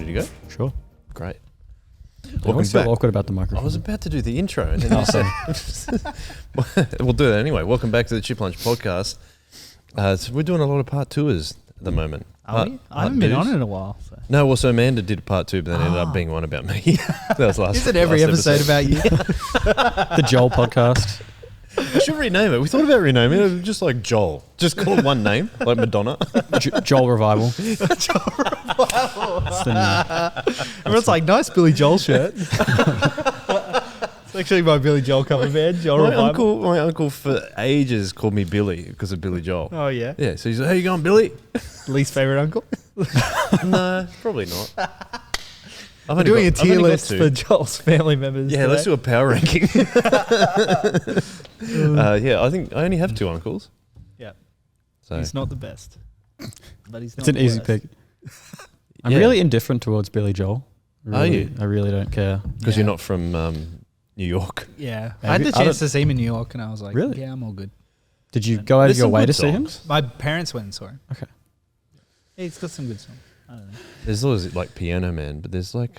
to go? Sure. Great. I Welcome always feel back. awkward about the I microphone. was about to do the intro and then you said, we'll do that anyway. Welcome back to the Chip Lunch podcast. So we're doing a lot of part tours at the moment. Are we? I haven't been on it in a while. So. No, well, so Amanda did part two, but then ended up being one about me. That was last. Isn't every last episode about you? The Joel podcast. I should rename it. We thought about renaming it, just like Joel. Just call it one name, like Madonna. Joel Revival. Everyone's like, nice Billy Joel shirt. It's actually my Billy Joel cover band, Joel Revival. My uncle for ages called me Billy because of Billy Joel. Oh, yeah. Yeah, so he's like, how you going, Billy? Least favourite uncle? No, probably not. We're doing a tier list for Joel's family members. Yeah, today. let's do a power ranking. Yeah, I think I only have two uncles. Yeah. So He's not the best. But he's not It's an the easy worst. pick. I'm Yeah. really indifferent towards Billy Joel. Are you? I really don't care. because Yeah. you're not from New York. Yeah. Yeah, I had the I chance don't- to see him in New York and I was like, Really? yeah, I'm all good. Did you go out of There's your some way good to see him? songs. My parents went and saw him. Okay. Yeah, he's got some good songs. I don't know. There's always like Piano Man, but there's like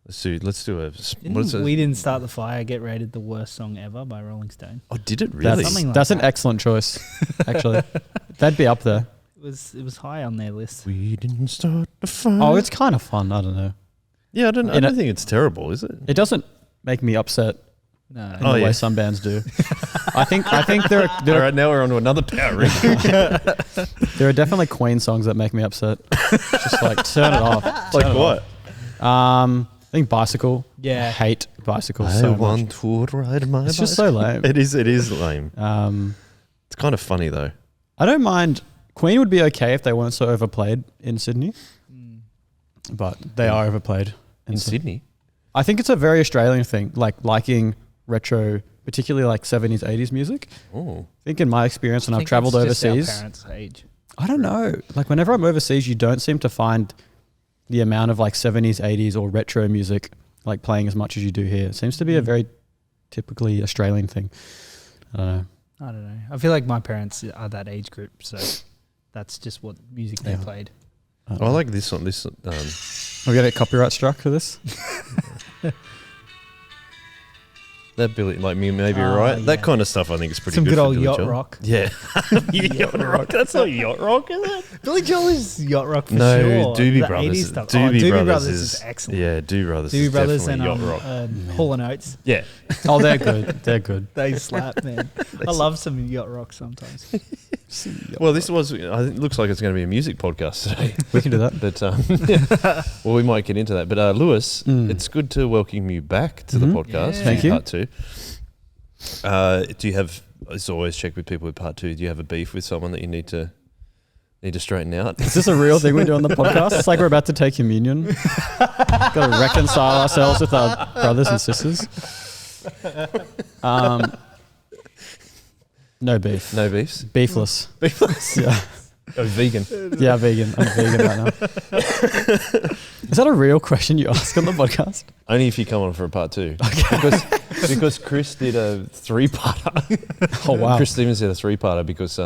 let's do a what's it? We Didn't Start the Fire get rated the worst song ever by Rolling Stone. Oh, did it really? Something like That's an that. excellent choice, actually. That'd be up there. It was high on their list. We didn't start the fire. Oh, it's kind of fun. I don't know. yeah. I don't in a- think it's terrible, is it? It doesn't make me upset No. in Oh, the yeah. way some bands do. I think there All are right, now we're on to another power ranking. there are definitely Queen songs that make me upset. Just like turn it off. Like Turn it what? off. I think Bicycle. I Yeah. hate Bicycle I so much. want to ride my It's just so lame. It is lame. It's kind of funny though. I don't mind. Queen would be okay if they weren't so overplayed in Sydney, but they are overplayed In Sydney. I think it's a very Australian thing, like liking retro, particularly like 70s, 80s music. Oh. I think in my experience when I I've think traveled it's just our overseas, parents' age. I don't know. Like whenever I'm overseas, you don't seem to find the amount of like 70s, 80s or retro music like playing as much as you do here. It seems to be a very typically Australian thing. I don't know. I don't know. I feel like my parents are that age group, so that's just what music they Yeah. played. I like this one. This We're going to get copyright struck for this. that Billy, like me, maybe Oh, right. yeah. That kind of stuff, I think, is pretty Some good. good for old Billy yacht Joel. rock. Yeah, yacht rock. That's not yacht rock, is it? Billy Joel is yacht rock for No, sure. Doobie The Brothers. 80s stuff. Doobie Brothers is excellent. Yeah, Doobie Brothers. Doobie is Brothers and definitely yacht rock. Hall & Oates. Yeah, Oh, they're good. They're good. They slap, man. I love some yacht rock sometimes. well, this was. I think it looks like it's going to be a music podcast today. We can do that. But well, we might get into that. But Lewis, it's good to welcome you back to the podcast. Yeah. Thank for you. Part two. Do you have? As always, check with people with part two. Do you have a beef with someone that you need to straighten out? Is this a real thing we do on the podcast? It's like we're about to take communion. Got to reconcile ourselves with our brothers and sisters. No beef. No beefs. Beefless. Beefless. Yeah. Oh, vegan. Yeah, vegan. I'm vegan right now. Is that a real question you ask on the podcast? Only if you come on for a part two. Because Chris did a 3-parter. Oh, wow. Chris Stevens did a 3-parter because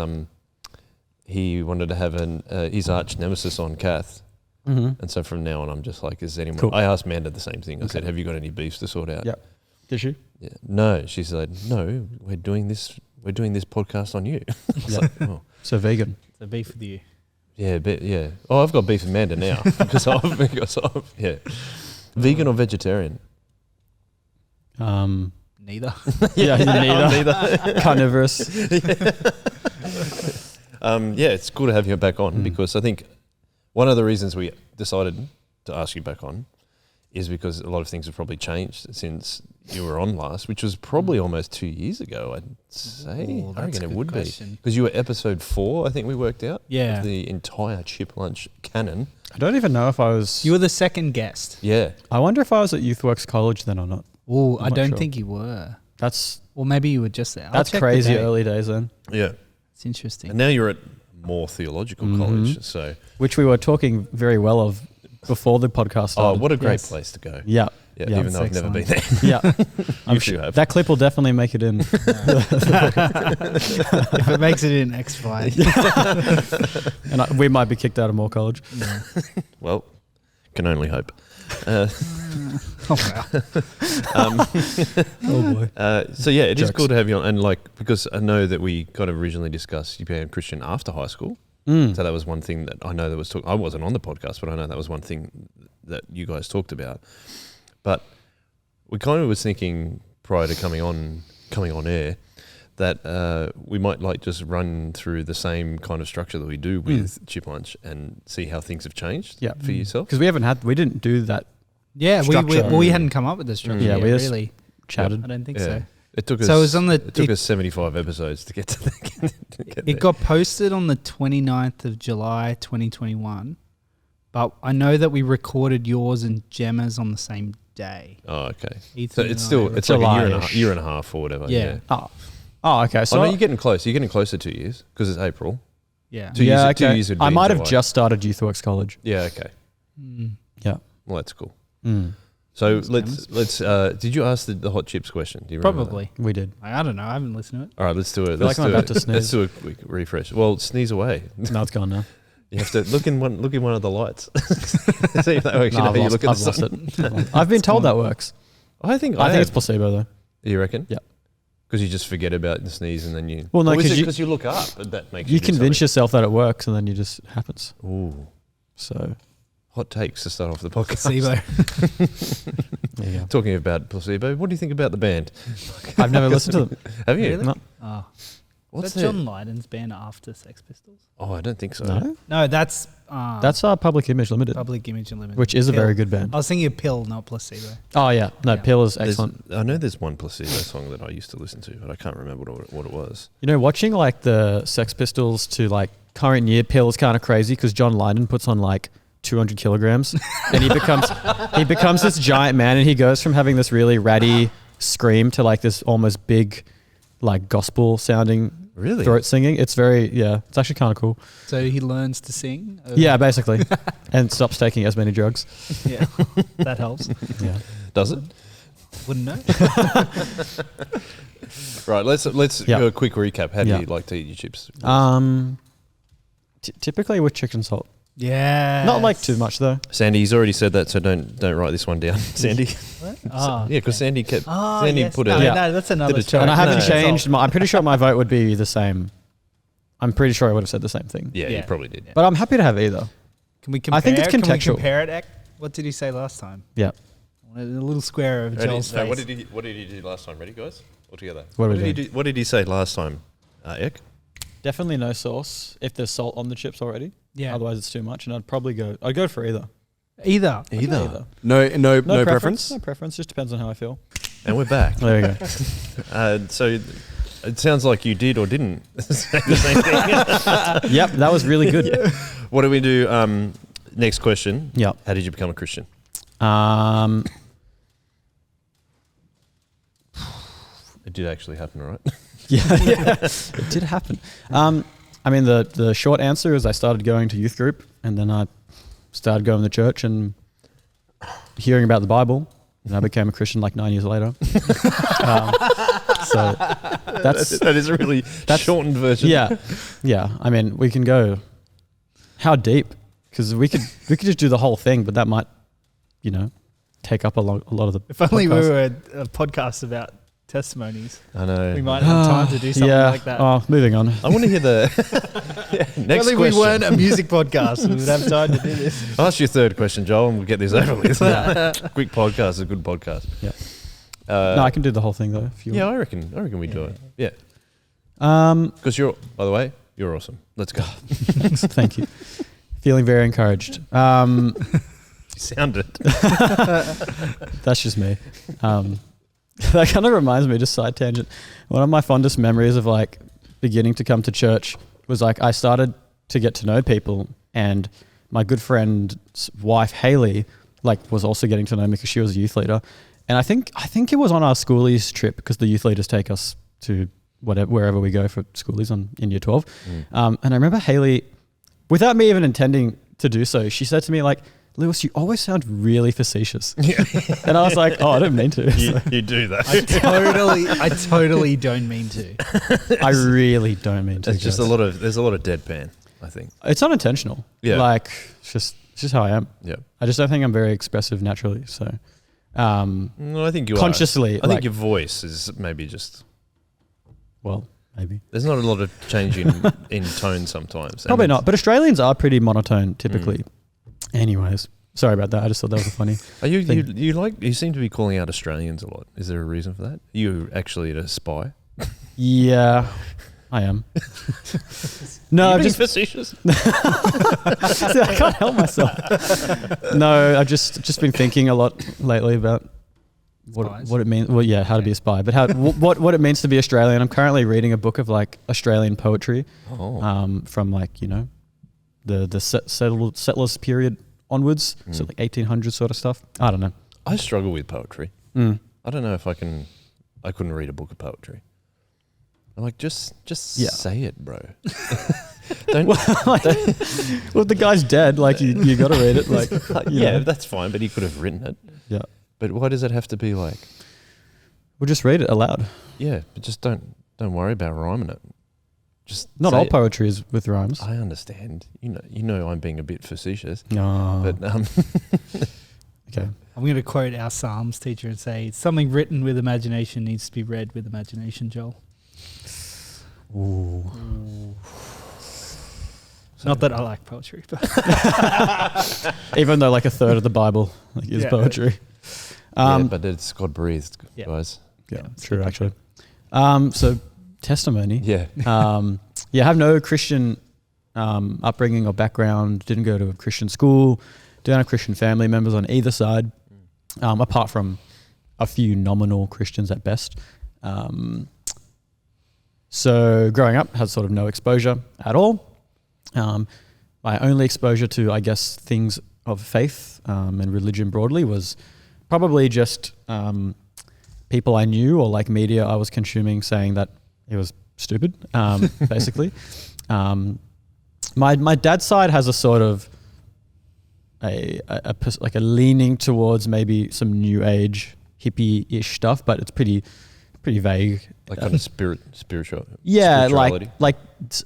he wanted to have his arch nemesis on Kath. Mm-hmm. And so from now on, I'm just like, is anyone? Cool. I asked Amanda the same thing. I said, have you got any beefs to sort out? Yep. Did you? Yeah. No. She said, no, we're doing this podcast on you. I was Yeah. like, oh. So vegan. The beef with you. Yeah, yeah. Oh, I've got beef with Amanda now because I've yeah. Vegan or vegetarian? Neither. Yeah, I'm neither. Carnivorous. Yeah, it's cool to have you back on because I think one of the reasons we decided to ask you back on is because a lot of things have probably changed since you were on last, which was probably almost 2 years ago, I'd say. Ooh, I that's reckon a it good would question. be. Because you were episode 4, I think we worked out. Yeah. Of the entire Chip Lunch canon. I don't even know if I was... You were the second guest. Yeah. I wonder if I was at YouthWorks College then or not. Oh, I not don't sure. think you were. That's Or maybe you were just there. I'll that's check the crazy date. early days then. Yeah. It's interesting. And now you're at more theological college. So, Which we were talking very well of before the podcast started. what a great Yes. place to go. Yeah. Yeah, Yeah. even though I've never been there. Yeah, I'm You sure two have. that clip will definitely make it in. If it makes it in X Flight. And we might be kicked out of Moore College. Well, can only hope. Uh, Oh, wow. Oh boy. so yeah, it is Jokes. cool to have you on, and like because I know that we kind of originally discussed you became Christian after high school, Mm. so that was one thing that I know that was talked. I wasn't on the podcast, but I know that was one thing that you guys talked about. But we kind of was thinking prior to coming on air that we might like just run through the same kind of structure that we do with Chip Lunch and see how things have changed Yeah. for yourself. Because we didn't do that. Yeah, Structure. we hadn't come up with the structure Yeah, yet, we just really. Chatted. I don't think Yeah. so. It took us. So it was on the. It took us 75 episodes to get to the. It got posted on the 29th of July 2021, but I know that we recorded yours and Gemma's on the same day. Oh, okay. Ethan So and it's I still recorded- it's like a July-ish. year and a half or whatever. Yeah. Oh, okay. So So no, you're getting close. You're getting close to 2 years because it's April. yeah. 2 yeah, years. 2 okay. years would be I in might have July. just started YouthWorks College. Yeah. Okay. Mm. Yeah. Well, that's cool. Mm. So Thanks, let's. Did you ask the hot chips question? Do you remember that? Probably. We did. I don't know. I haven't listened to it. All right, let's do it. feel Let's like I'm do about it. to sneeze. Let's do a quick refresh. Well, sneeze away. No, it's gone now. You have to look in one. Look in one of the lights. See if that works. No, You know I've how you lost, look at I've the lost sun. it. I've been told that works. I think I think it's placebo though. You reckon? Yeah. Because you just forget about the sneeze and then you. Well, no, Or is 'cause it you- 'cause you look up and that makes You do convince something? yourself that it works, and then you just happens. Ooh, So hot takes to start off the podcast. Placebo. there you go. Talking about placebo, what do you think about the band? I've never listened to them. Have you? Really? No. Oh. What's That's that? John Lydon's band after Sex Pistols. Oh, I don't think so. No, No, that's that's Public Image Limited, Public Image Unlimited. which is a Pill. very good band. I was thinking of Pill, not Placebo. Oh yeah, no, Yeah. Pill is There's- excellent. I know there's one placebo song that I used to listen to, but I can't remember what it was. You know, watching like the Sex Pistols to like current year Pill is kind of crazy because John Lydon puts on like 200 kilograms and he becomes this giant man, and he goes from having this really ratty scream to like this almost big like gospel sounding Really? throat singing. It's it's actually kind of cool. So he learns to sing. Yeah, basically, and stops taking as many drugs. Yeah. That helps. Yeah. Does it? Wouldn't know. Right. Let's Yeah. do a quick recap. How do Yeah. you like to eat your chips? Typically with chicken salt. Yeah. Not like too much though. Sandy, he's already said that, so don't write this one down, Sandy. Oh, Yeah, because Sandy kept. Oh, Sandy yes. put no, a. Yeah. no, that's another Did a story. And I haven't No. changed. I'm pretty sure my vote would be the same. I'm pretty sure I would have said the same thing. Yeah, Yeah. you probably did. But I'm happy to have either. Can we compare? I think it's Can we contextual. compare it? Ek? What did he say last time? Yeah. A little square of Ready? Joel's So face. what did he do last time? Ready, guys? All together. What are we did he doing? do? What did he say last time? Ek? Definitely no sauce if there's salt on the chips already. Yeah. Otherwise it's too much, and I'd go for either. Either. I'd go either. No preference. No preference. Just depends on how I feel. And we're back. There you go. So it sounds like you did or didn't say the same thing. Yep, that was really good. What do we do? Next question. Yep. How did you become a Christian? It did actually happen, right? Yeah, it did happen. I mean, the short answer is I started going to youth group, and then I started going to church and hearing about the Bible, and I became a Christian like 9 years later. So that is a really shortened version. yeah. I mean, we can go how deep, because we could just do the whole thing, but that might, take up a lot of the. If only we podcast. were a podcast about testimonies, I know. we might have time to do something like that. Oh, moving on. I want to hear the next If only question. we weren't a music podcast, we would have time to do this. Ask your third question, Joel, and we'll get this over with. Quick podcast is a good podcast. Yeah. Uh, No, I can do the whole thing though. If you yeah, want. I reckon we do it. Yeah, Um, because by the way, you're awesome. Let's go. thank you. Feeling very encouraged. You sounded. That's just me. That kind of reminds me, just side tangent. One of my fondest memories of like beginning to come to church was like I started to get to know people, and my good friend's wife Haley like was also getting to know me because she was a youth leader. And I think it was on our schoolies trip, because the youth leaders take us to wherever we go for schoolies in year 12. And I remember Haley, without me even intending to do so, she said to me like, Lewis, you always sound really facetious. And I was like, oh, I didn't mean to. You do that. I totally don't mean to. I really don't mean to. There's just guys. there's a lot of deadpan, I think. It's unintentional. Yeah. Like, it's just how I am. Yeah. I just don't think I'm very expressive naturally. So, No, I think you consciously, are. I think like- your voice is maybe just. well, maybe. There's not a lot of change in tone sometimes. Probably And not. But Australians are pretty monotone typically. Mm. Anyways, sorry about that. I just thought that was funny. Are you thing. you seem to be calling out Australians a lot? Is there a reason for that? You actually a spy? Yeah, I am. No, Are I'm you being just facetious. See, I can't help myself. No, I've just been thinking a lot lately about Spies. what it means. Well, yeah, how to be a spy, but how what it means to be Australian. I'm currently reading a book of like Australian poetry, Oh, from like the settlers period onwards, so Mm. like 1800 sort of stuff. I don't know. I struggle with poetry. Mm. I don't know if I can. I couldn't read a book of poetry. I'm like, just Yeah. say it, bro. Don't. Well, the guy's dead. Like you got to read it. Like you Yeah, know. that's fine, but he could have written it. Yeah. But why does it have to be like? We'll just read it aloud. Yeah, but just don't worry about rhyming it. Just Not say all it. poetry is with rhymes. I understand. You know, I'm being a bit facetious, No. but Okay. I'm going to quote our Psalms teacher and say, something written with imagination needs to be read with imagination, Joel. Ooh. Not that I like poetry, but Even though like a third of the Bible is Yeah. poetry. yeah, but it's God breathed, Yeah. guys. Yeah, Yeah, true it's actually. So testimony. Yeah, Yeah, I have no Christian upbringing or background. Didn't go to a Christian school. Don't have Christian family members on either side, apart from a few nominal Christians at best. So growing up, had sort of no exposure at all. My only exposure to, I guess, things of faith and religion broadly was probably just people I knew or like media I was consuming saying that it was stupid, basically. My dad's side has a sort of like a leaning towards maybe some new age hippie-ish stuff, but it's pretty vague. like kind of spiritual. Yeah, spirituality. like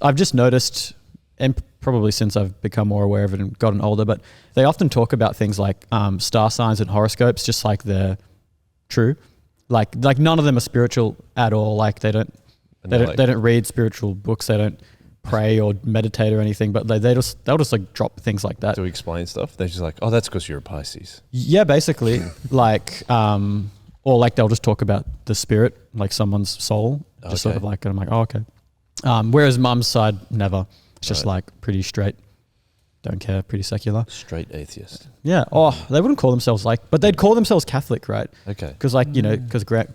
I've just noticed, and probably since I've become more aware of it and gotten older, but they often talk about things like star signs and horoscopes, just like they're true. Like none of them are spiritual at all. Like they don't read spiritual books. They don't pray or meditate or anything. But they'll just like drop things like that. to explain stuff. They're just like, oh, that's because you're a Pisces. Yeah, basically, like, or like they'll just talk about the spirit, like someone's soul, just sort Okay. of like, and I'm like, oh, okay. Whereas mum's side, never. It's just Right. like pretty straight, don't care, pretty secular. Straight atheist. Yeah. Oh, they wouldn't call themselves like, but they'd call themselves Catholic, right? Okay. Because like, because great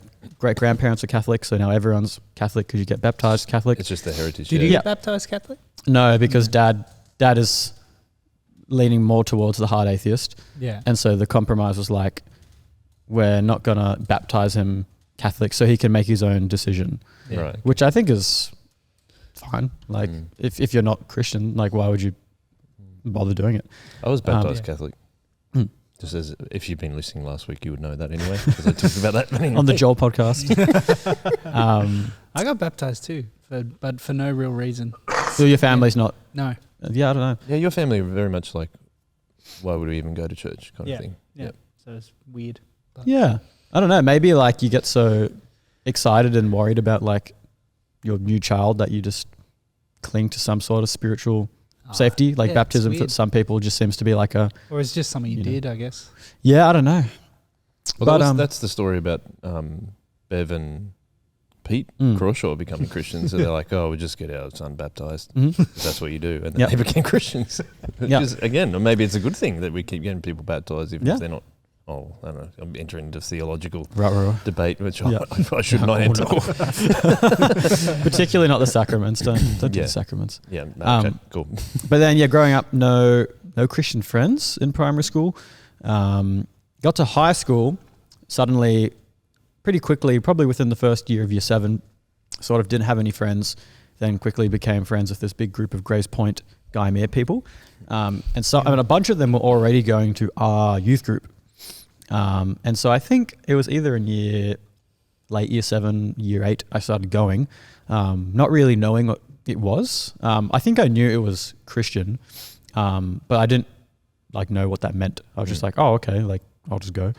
grandparents are Catholic, so now everyone's Catholic because you get baptized Catholic. It's just the heritage. did yeah. you Yeah. get baptized Catholic? No, because dad is leaning more towards the hard atheist. Yeah. And so the compromise was like, we're not going to baptize him Catholic so he can make his own decision, Yeah. Right. which I think is fine. Like, Mm. if you're not Christian, like, why would you bother doing it? I was baptized Yeah. Catholic. Mm. Just as if you've been listening last week, you would know that anyway, because I talked about that anyway. On the Joel podcast. I got baptized too, but for no real reason. So your family's not, No. yeah, I don't know. Yeah, your family are very much like, why would we even go to church kind Yeah. of thing. Yeah. So it's weird. Yeah. I don't know. Maybe like you get so excited and worried about like your new child that you just cling to some sort of spiritual safety. Like yeah, it's baptism for weird. some people just seems to be like a, Or it's just something you You know. did, I guess. yeah, I don't know. Well, But, that's the story about Bev and Pete Mm. Crawshaw becoming Christians. So they're like, oh, we'll just get our son baptized. Mhm. That's what you do. And then Yep. they became Christians. Which Yep. is, again, or maybe it's a good thing that we keep getting people baptized even Yeah. if they're not. Oh, I don't know. I'm entering into theological Right. debate, which Yeah. I should not Oh, enter. no. Particularly not the sacraments. Don't do Yeah. the sacraments. Yeah, no, okay, Um, cool. But then, yeah, growing up, no Christian friends in primary school. Got to high school, suddenly, pretty quickly, probably within the first year of year 7, sort of didn't have any friends. Then quickly became friends with this big group of Grays Point Guymer people. And so a bunch of them were already going to our youth group. And so I think it was either in late year 7, year 8, I started going, not really knowing what it was. I think I knew it was Christian, but I didn't like know what that meant. I was just like, oh, okay, like I'll just go.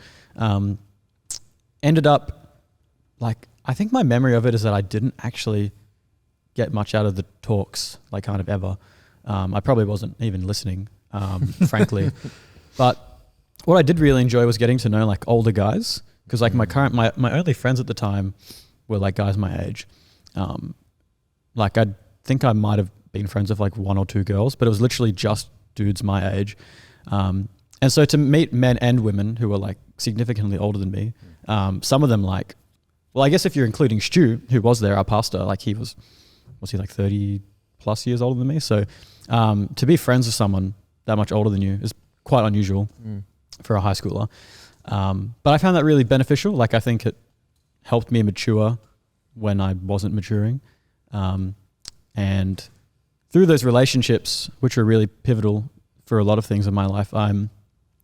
Ended up like, I think my memory of it is that I didn't actually get much out of the talks, like kind of ever. I probably wasn't even listening, frankly. But what I did really enjoy was getting to know like older guys, because like my only friends at the time were like guys my age. Like I think I might have been friends with like 1 or 2 girls, but it was literally just dudes my age. And so to meet men and women who were like significantly older than me, some of them like, well, I guess if you're including Stu, who was there, our pastor, like he was he like 30 plus years older than me? So to be friends with someone that much older than you is quite unusual for a high schooler. But I found that really beneficial. Like I think it helped me mature when I wasn't maturing. And through those relationships, which were really pivotal for a lot of things in my life, I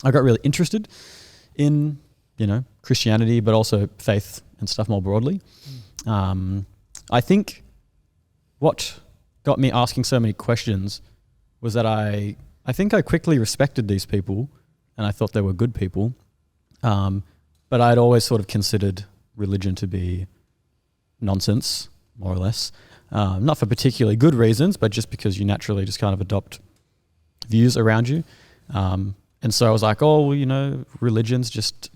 got really interested in, Christianity, but also faith and stuff more broadly. I think what got me asking so many questions was that I think I quickly respected these people and I thought they were good people. But I'd always sort of considered religion to be nonsense, more or less. Not for particularly good reasons, but just because you naturally just kind of adopt views around you. And so I was like, oh, well, religion's just,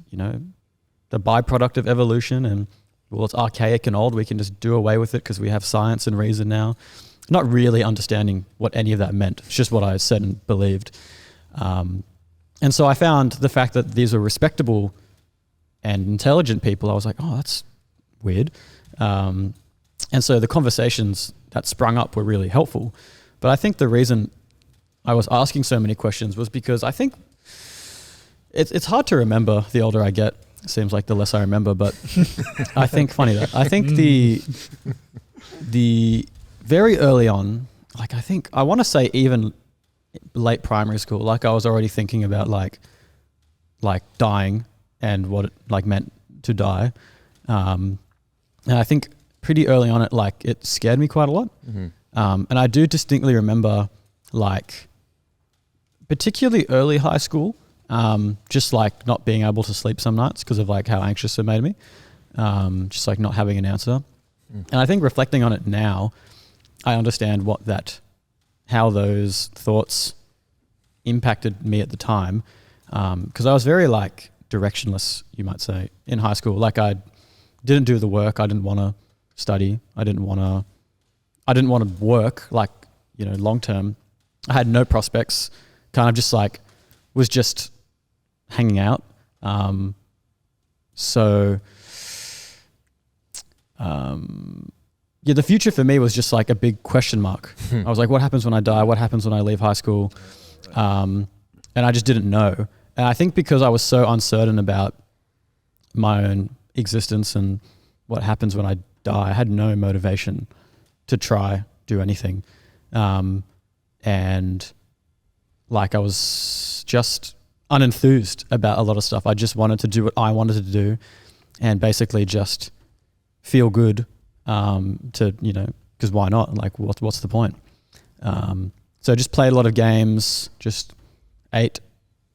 the byproduct of evolution, and well, it's archaic and old. We can just do away with it because we have science and reason now. Not really understanding what any of that meant. It's just what I said and believed. And so I found the fact that these were respectable and intelligent people, I was like, oh, that's weird. And so the conversations that sprung up were really helpful. But I think the reason I was asking so many questions was because I think it's hard to remember the older I get. It seems like the less I remember, but I think the very early on, like I want to say even late primary school, like I was already thinking about like dying and what it like meant to die. And I think pretty early on it scared me quite a lot. And I do distinctly remember like particularly early high school, just like not being able to sleep some nights because of like how anxious it made me. Just like not having an answer. And I think reflecting on it now, I understand how those thoughts impacted me at the time. Because I was very like directionless, you might say, in high school. Like I didn't do the work. I didn't want to study. I didn't want to work like, long term. I had no prospects, kind of just like was just hanging out. The future for me was just like a big question mark. I was like, what happens when I die? What happens when I leave high school? And I just didn't know. And I think because I was so uncertain about my own existence and what happens when I die, I had no motivation to do anything. And like I was just unenthused about a lot of stuff. I just wanted to do what I wanted to do and basically just feel good because why not? Like what's the point? So I just played a lot of games, just ate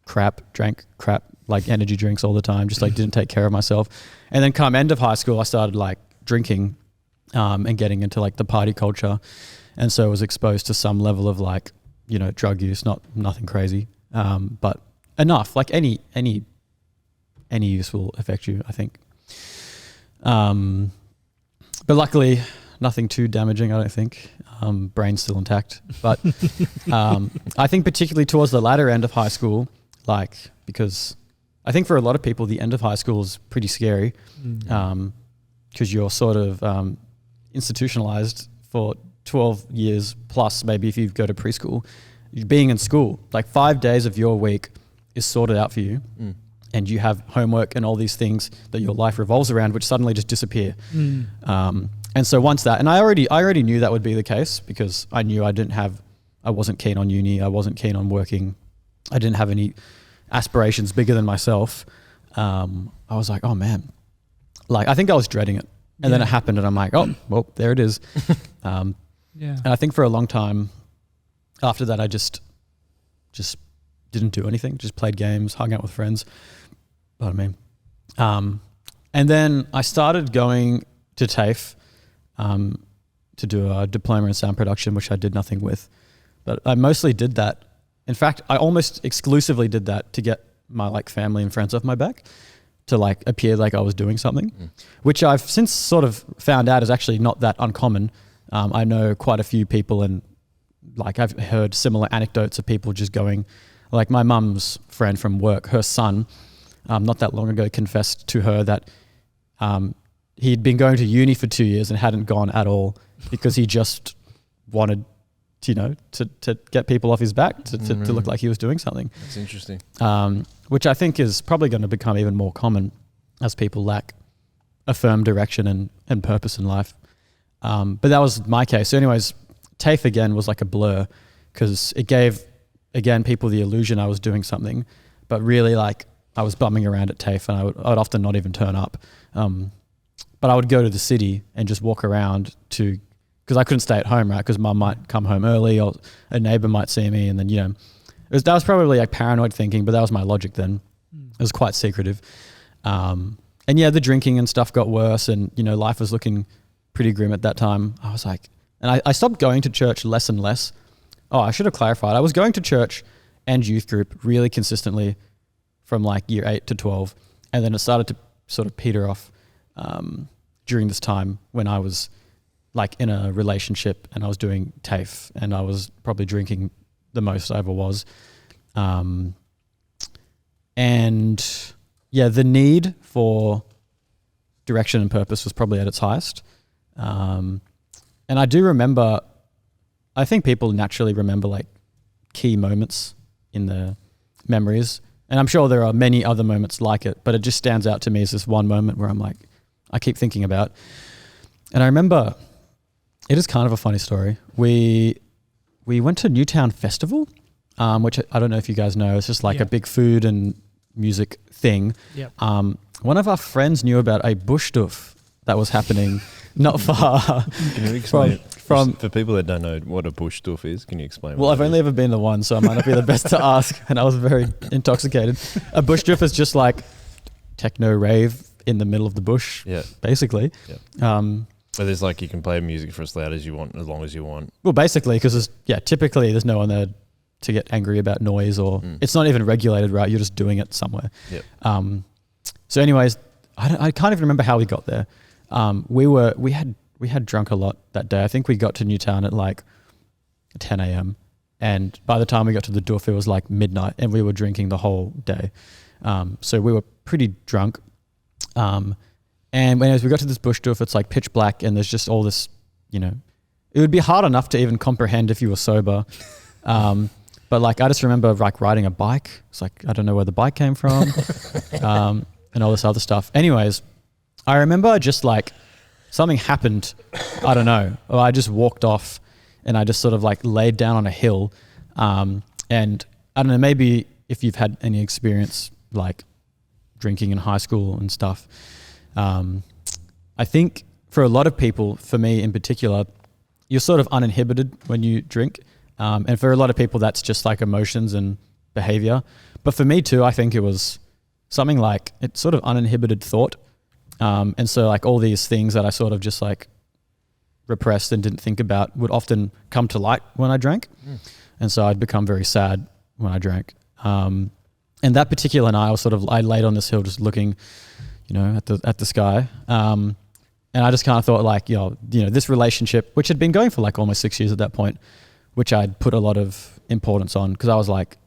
crap, drank crap, like energy drinks all the time, just like didn't take care of myself. And then come end of high school, I started like drinking and getting into like the party culture. And so I was exposed to some level of like, drug use, nothing crazy, but enough, like any use will affect you, I think. But luckily nothing too damaging, I don't think. Brain's still intact, but I think particularly towards the latter end of high school, like, because I think for a lot of people, the end of high school is pretty scary, because you're sort of institutionalized for 12 years plus, maybe if you go to preschool. Being in school, like 5 days of your week is sorted out for you, and you have homework and all these things that your life revolves around, which suddenly just disappear. And so once that, and I already knew that would be the case because I knew I didn't have I wasn't keen on uni. I wasn't keen on working. I didn't have any aspirations bigger than myself. I was like, oh man, like I think I was dreading it. And then it happened and I'm like, oh, well, there it is. And I think for a long time after that, I just didn't do anything, just played games, hung out with friends. Pardon me. And then I started going to TAFE to do a diploma in sound production, which I did nothing with. But I mostly did that. In fact, I almost exclusively did that to get my like family and friends off my back, to like appear like I was doing something, which I've since sort of found out is actually not that uncommon. I know quite a few people, and like I've heard similar anecdotes of people just going, like my mum's friend from work, her son, not that long ago confessed to her that he'd been going to uni for 2 years and hadn't gone at all because he just wanted, you know, to get people off his back, to look like he was doing something. That's interesting. Which I think is probably going to become even more common as people lack a firm direction and purpose in life. But that was my case. So anyways, TAFE again was like a blur because it gave, again, people the illusion I was doing something, but really like I was bumming around at TAFE and I would often not even turn up. But I would go to the city and just walk around because I couldn't stay at home, right? Because mum might come home early or a neighbor might see me. And then, you know, that was probably like paranoid thinking, but that was my logic then. It was quite secretive. And yeah, the drinking and stuff got worse and, you know, life was looking pretty grim at that time. I was like, and I stopped going to church less and less. Oh, I should have clarified. I was going to church and youth group really consistently from like year 8 to 12. And then it started to sort of peter off during this time when I was like in a relationship and I was doing TAFE and I was probably drinking the most I ever was. And yeah, the need for direction and purpose was probably at its highest. And I do remember, I think people naturally remember like key moments in their memories. And I'm sure there are many other moments like it, but it just stands out to me as this one moment where I'm like, I keep thinking about. And I remember, it is kind of a funny story. We went to Newtown Festival, which I don't know if you guys know. It's just like a big food and music thing. Yep. One of our friends knew about a bush doof that was happening not far. Can you explain from for people that don't know what a bush doof is? Can you explain? Well, I've only ever been to one, so I might not be the best to ask, and I was very intoxicated. A bush doof is just like techno rave in the middle of the bush, basically. Yeah. But there's like you can play music for as loud as you want, as long as you want. Well, basically, because typically there's no one there to get angry about noise, or it's not even regulated, right? You're just doing it somewhere. Yep. So, anyways, I can't even remember how we got there. We had drunk a lot that day. I think we got to Newtown at like 10 a.m. and by the time we got to the doof, it was like midnight, and we were drinking the whole day. So we were pretty drunk. And as we got to this bush doof, it's like pitch black and there's just all this, you know, it would be hard enough to even comprehend if you were sober. But like, I just remember like riding a bike. It's like, I don't know where the bike came from, and all this other stuff. Anyways, I remember just like something happened. I don't know. Or I just walked off and I just sort of like laid down on a hill. And I don't know, maybe if you've had any experience like drinking in high school and stuff, I think for a lot of people, for me in particular, you're sort of uninhibited when you drink. And for a lot of people, that's just like emotions and behavior. But for me too, I think it was something like it's sort of uninhibited thought. And so like all these things that I sort of just like repressed and didn't think about would often come to light when I drank. And so I'd become very sad when I drank. And that particular night, I laid on this hill just looking, you know, at the sky. And I just kind of thought like, you know, this relationship, which had been going for like almost 6 years at that point, which I'd put a lot of importance on, because I was like,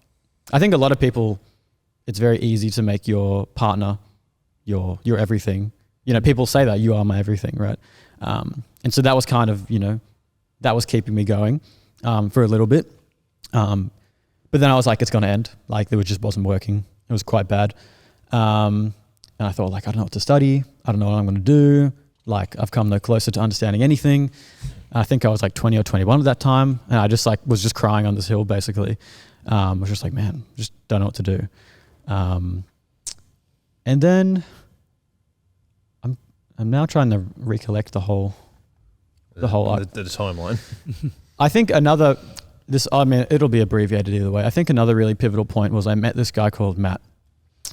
I think a lot of people, it's very easy to make your partner your everything. You know, people say that you are my everything, right? And so that was kind of, you know, that was keeping me going for a little bit. But then I was like, it's going to end. Like it just wasn't working. It was quite bad. And I thought like, I don't know what to study. I don't know what I'm going to do. Like I've come no closer to understanding anything. I think I was like 20 or 21 at that time, and I just like was just crying on this hill basically. I was just like, man, just don't know what to do. And then I'm now trying to recollect the whole the timeline. I think it'll be abbreviated either way. I think another really pivotal point was I met this guy called Matt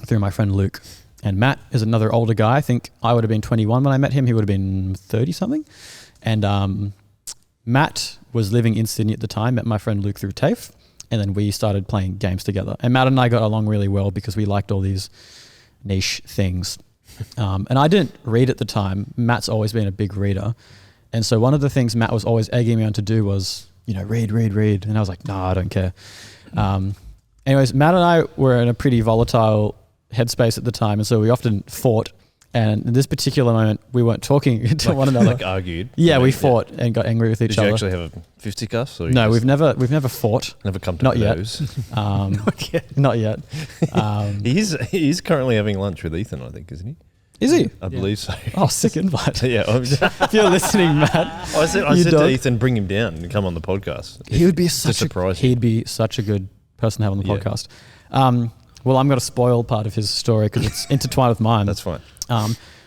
through my friend Luke. And Matt is another older guy. I think I would have been 21 when I met him. He would have been 30 something. And Matt was living in Sydney at the time, met my friend Luke through TAFE. And then we started playing games together. And Matt and I got along really well because we liked all these niche things. And I didn't read at the time. Matt's always been a big reader. And so one of the things Matt was always egging me on to do was, read. And I was like, no, I don't care. Anyways, Matt and I were in a pretty volatile headspace at the time. And so we often fought. And in this particular moment, we weren't talking to one another. Like argued. Yeah, we fought and got angry with each other. Did you actually have a fisticuffs? Or no, we've never fought. Never come to Not those. Yet. Not yet. He's currently having lunch with Ethan, I think, isn't he? Is he? I believe so. Oh, sick invite. Yeah. If you're listening, Matt. I said to Ethan, bring him down and come on the podcast. He would be he'd be such a good person to have on the podcast. Well, I'm going to spoil part of his story because it's intertwined with mine. That's fine.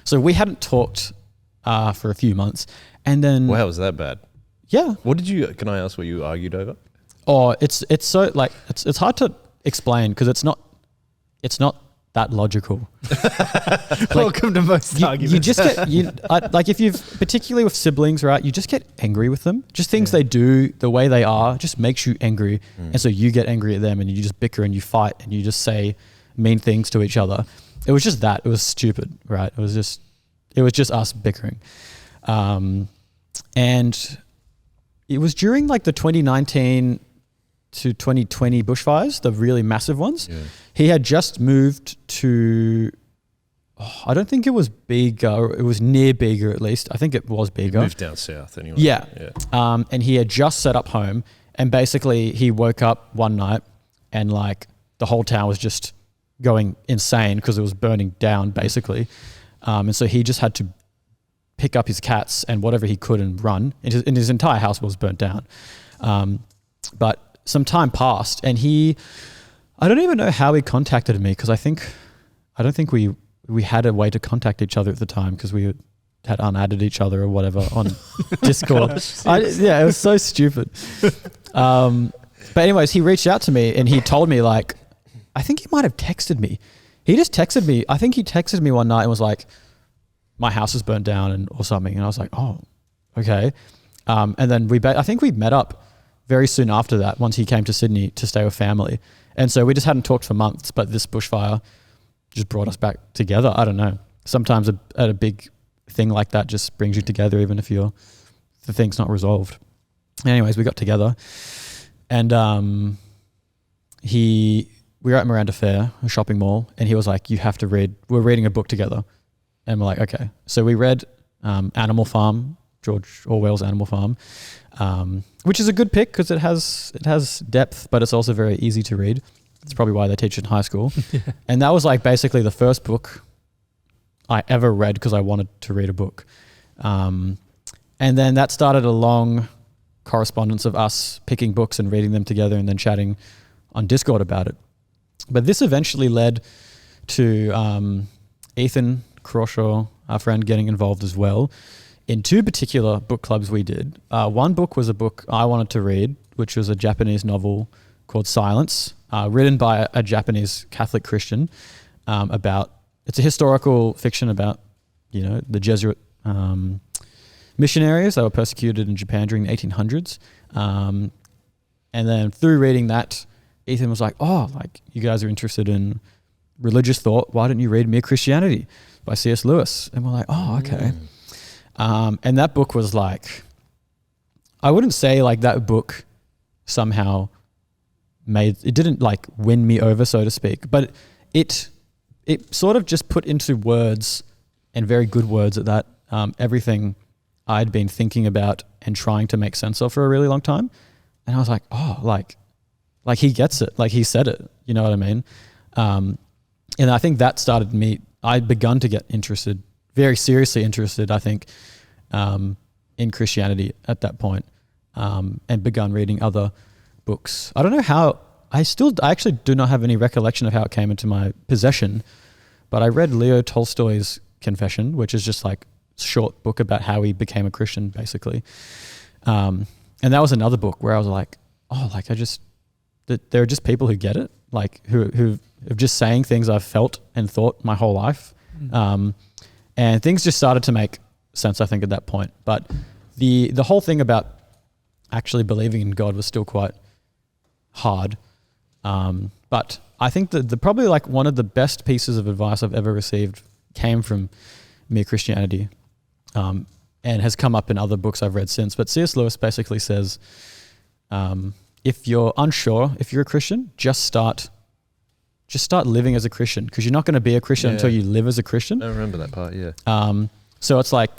So we hadn't talked for a few months, and then wow, was that bad? Yeah. What did you? Can I ask what you argued over? Oh, it's so like it's hard to explain because it's not that logical. Welcome to most arguments. You just get like if you've particularly with siblings, right? You just get angry with them. Just things they do, the way they are, just makes you angry, and so you get angry at them, and you just bicker and you fight and you just say mean things to each other. It was just that. It was stupid, right? It was just us bickering, and it was during like the 2019 to 2020 bushfires, the really massive ones. Yeah. He had just moved to, I don't think it was Bega, it was near Bega at least. I think it was Bega. He moved down south anyway. Yeah. And he had just set up home, and basically he woke up one night and like the whole town was just going insane because it was burning down basically. And so he just had to pick up his cats and whatever he could and run. And his entire house was burnt down. But some time passed, and I don't even know how he contacted me because I don't think we had a way to contact each other at the time because we had unadded each other or whatever on Discord. It was so stupid. But anyways, he reached out to me and he told me like, I think he might have texted me. He just texted me. I think he texted me one night and was like, my house is burnt down or something. And I was like, oh, okay. And then I think we met up very soon after that, once he came to Sydney to stay with family. And so we just hadn't talked for months, but this bushfire just brought us back together. I don't know. Sometimes at a big thing like that just brings you together, even if the thing's not resolved. Anyways, we got together, and we were at Miranda Fair, a shopping mall, and he was like, you have to read, we're reading a book together. And we're like, okay. So we read Animal Farm, George Orwell's Animal Farm, which is a good pick because it has depth, but it's also very easy to read. That's probably why they teach it in high school. Yeah. And that was like basically the first book I ever read because I wanted to read a book. And then that started a long correspondence of us picking books and reading them together and then chatting on Discord about it. But this eventually led to Ethan Crawshaw, our friend, getting involved as well in two particular book clubs we did. One book was a book I wanted to read, which was a Japanese novel called Silence, written by a Japanese Catholic Christian it's a historical fiction about, the Jesuit missionaries that were persecuted in Japan during the 1800s. And then through reading that, Ethan was like, oh, like you guys are interested in religious thought. Why don't you read Mere Christianity by C.S. Lewis? And we're like, oh, okay. And that book was like, I wouldn't say like that book somehow it didn't like win me over, so to speak, but it sort of just put into words, and very good words at that, everything I'd been thinking about and trying to make sense of for a really long time. And I was like, oh, like he gets it. Like he said it, you know what I mean? And I think that started I'd begun to get interested, very seriously interested, I think, in Christianity at that point, and begun reading other books. I don't know how. I actually do not have any recollection of how it came into my possession, but I read Leo Tolstoy's Confession, which is just like a short book about how he became a Christian, basically. And that was another book where I was like, oh, like there are just people who get it, like who are just saying things I've felt and thought my whole life. And things just started to make sense, I think, at that point. But the whole thing about actually believing in God was still quite hard. But I think that probably like one of the best pieces of advice I've ever received came from Mere Christianity, and has come up in other books I've read since. But C.S. Lewis basically says, if you're unsure if you're a Christian, just start living as a Christian, because you're not going to be a Christian until you live as a Christian. I remember that part, yeah. So it's like,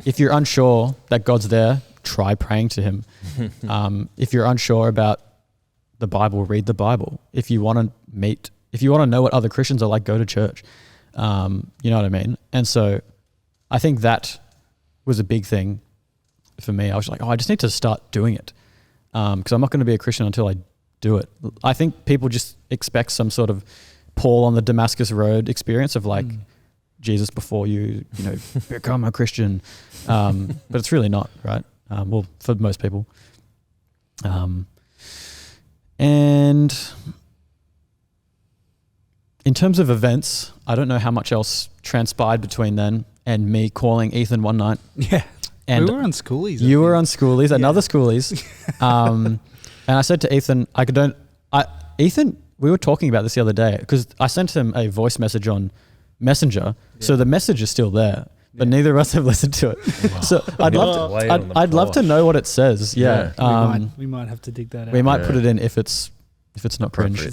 if you're unsure that God's there, try praying to him. If you're unsure about the Bible, read the Bible. If you want to know what other Christians are like, go to church. You know what I mean? And so I think that was a big thing for me. I was like, I just need to start doing it, because I'm not going to be a Christian until I do it. I think people just expect some sort of Paul on the Damascus Road experience of like Jesus before you become a Christian, but it's really not, right? Well, for most people. And in terms of events, I don't know how much else transpired between then and me calling Ethan one night. Yeah. And we were on Schoolies. You were on Schoolies, another Schoolies. And I said to Ethan, Ethan, we were talking about this the other day, because I sent him a voice message on Messenger. Yeah. So the message is still there, but neither of us have listened to it. Wow. So I'd love to know what it says. Yeah. We might have to dig that out. We might put it in if it's not cringe.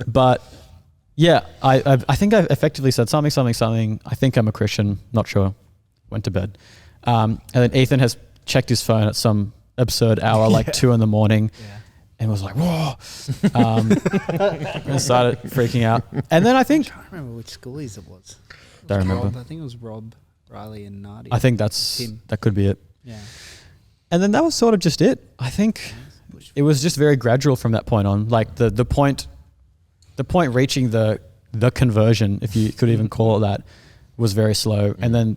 But yeah, I think I effectively said something. I think I'm a Christian. Not sure. Went to bed. And then Ethan has checked his phone at some absurd hour, like 2 a.m, and was like, whoa, and started freaking out. And then I think, I'm trying to remember which Schoolies it was. Don't remember. I think it was Rob, Riley, and Nadia. I think that could be it. Yeah. And then that was sort of just it. I think it was just very gradual from that point on. Like the point reaching the conversion, if you could even call it that, was very slow. And then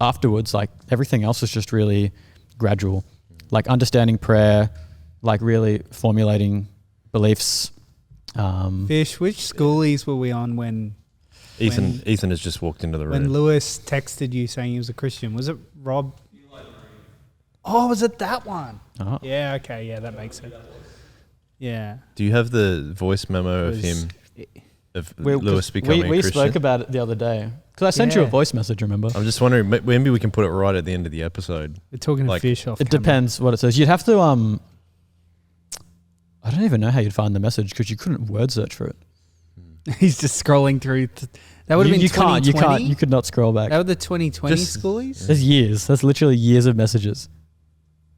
afterwards, like everything else was just really gradual. Like understanding prayer, like really formulating beliefs. Fish, which Schoolies were we on when Ethan has just walked into the room. When Lewis texted you saying he was a Christian, was it Rob? Oh, was it that one? Uh-huh. Yeah, okay, yeah, that makes sense. Yeah. Do you have the voice memo of him, of Lewis becoming a Christian? We spoke about it the other day, because I sent you a voice message, remember? I'm just wondering, maybe we can put it right at the end of the episode. We're talking to Fish off It depends what it says. You'd have to, I don't even know how you'd find the message, because you couldn't word search for it. He's just scrolling through. That would have been 2020. You could not scroll back. That were the 2020 Schoolies? There's years. That's literally years of messages.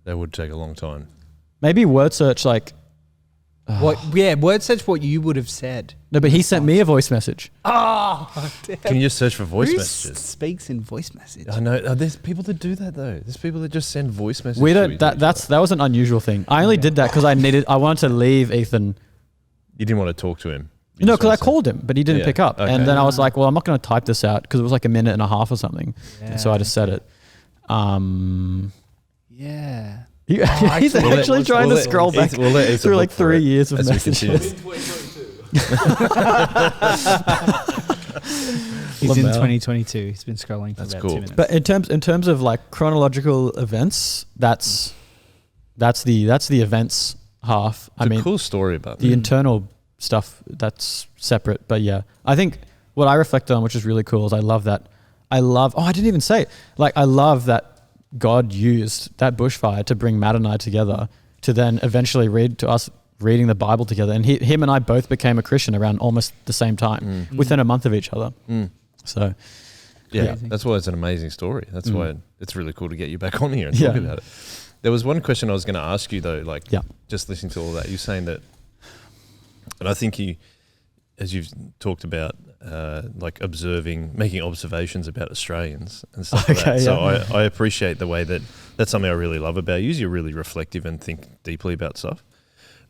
That would take a long time. Maybe word search like... What? Yeah, word search what you would have said. No, but he sent me a voice message. Oh, can you just search for voice Who messages? Speaks in voice message. I know. There's people that do that though. There's people that just send voice messages. We don't. That was an unusual thing. I only did that because I wanted to leave Ethan. You didn't want to talk to him. No, because I called him, but he didn't pick up. Okay. And then I was like, well, I'm not going to type this out, because it was like 1.5 minutes or something. Yeah. And so I just said it. Yeah. He's actually trying to scroll back through like 3 years of messages. He's in 2022. He's been scrolling for about 2 minutes. But in terms of like chronological events, that's the events half. It's a cool story about the internal stuff that's separate. But yeah, I think what I reflect on, which is really cool, is I love, I didn't even say it. Like, I love that God used that bushfire to bring Matt and I together, to then eventually reading the Bible together. And him and I both became a Christian around almost the same time, within a month of each other. So yeah, that's why it's an amazing story. That's why it's really cool to get you back on here and talk about it. There was one question I was going to ask you though, just listening to all that, you're saying that, and I think as you've talked about, like making observations about Australians and stuff like that. So I appreciate the way that's something I really love about you. Is you're really reflective and think deeply about stuff.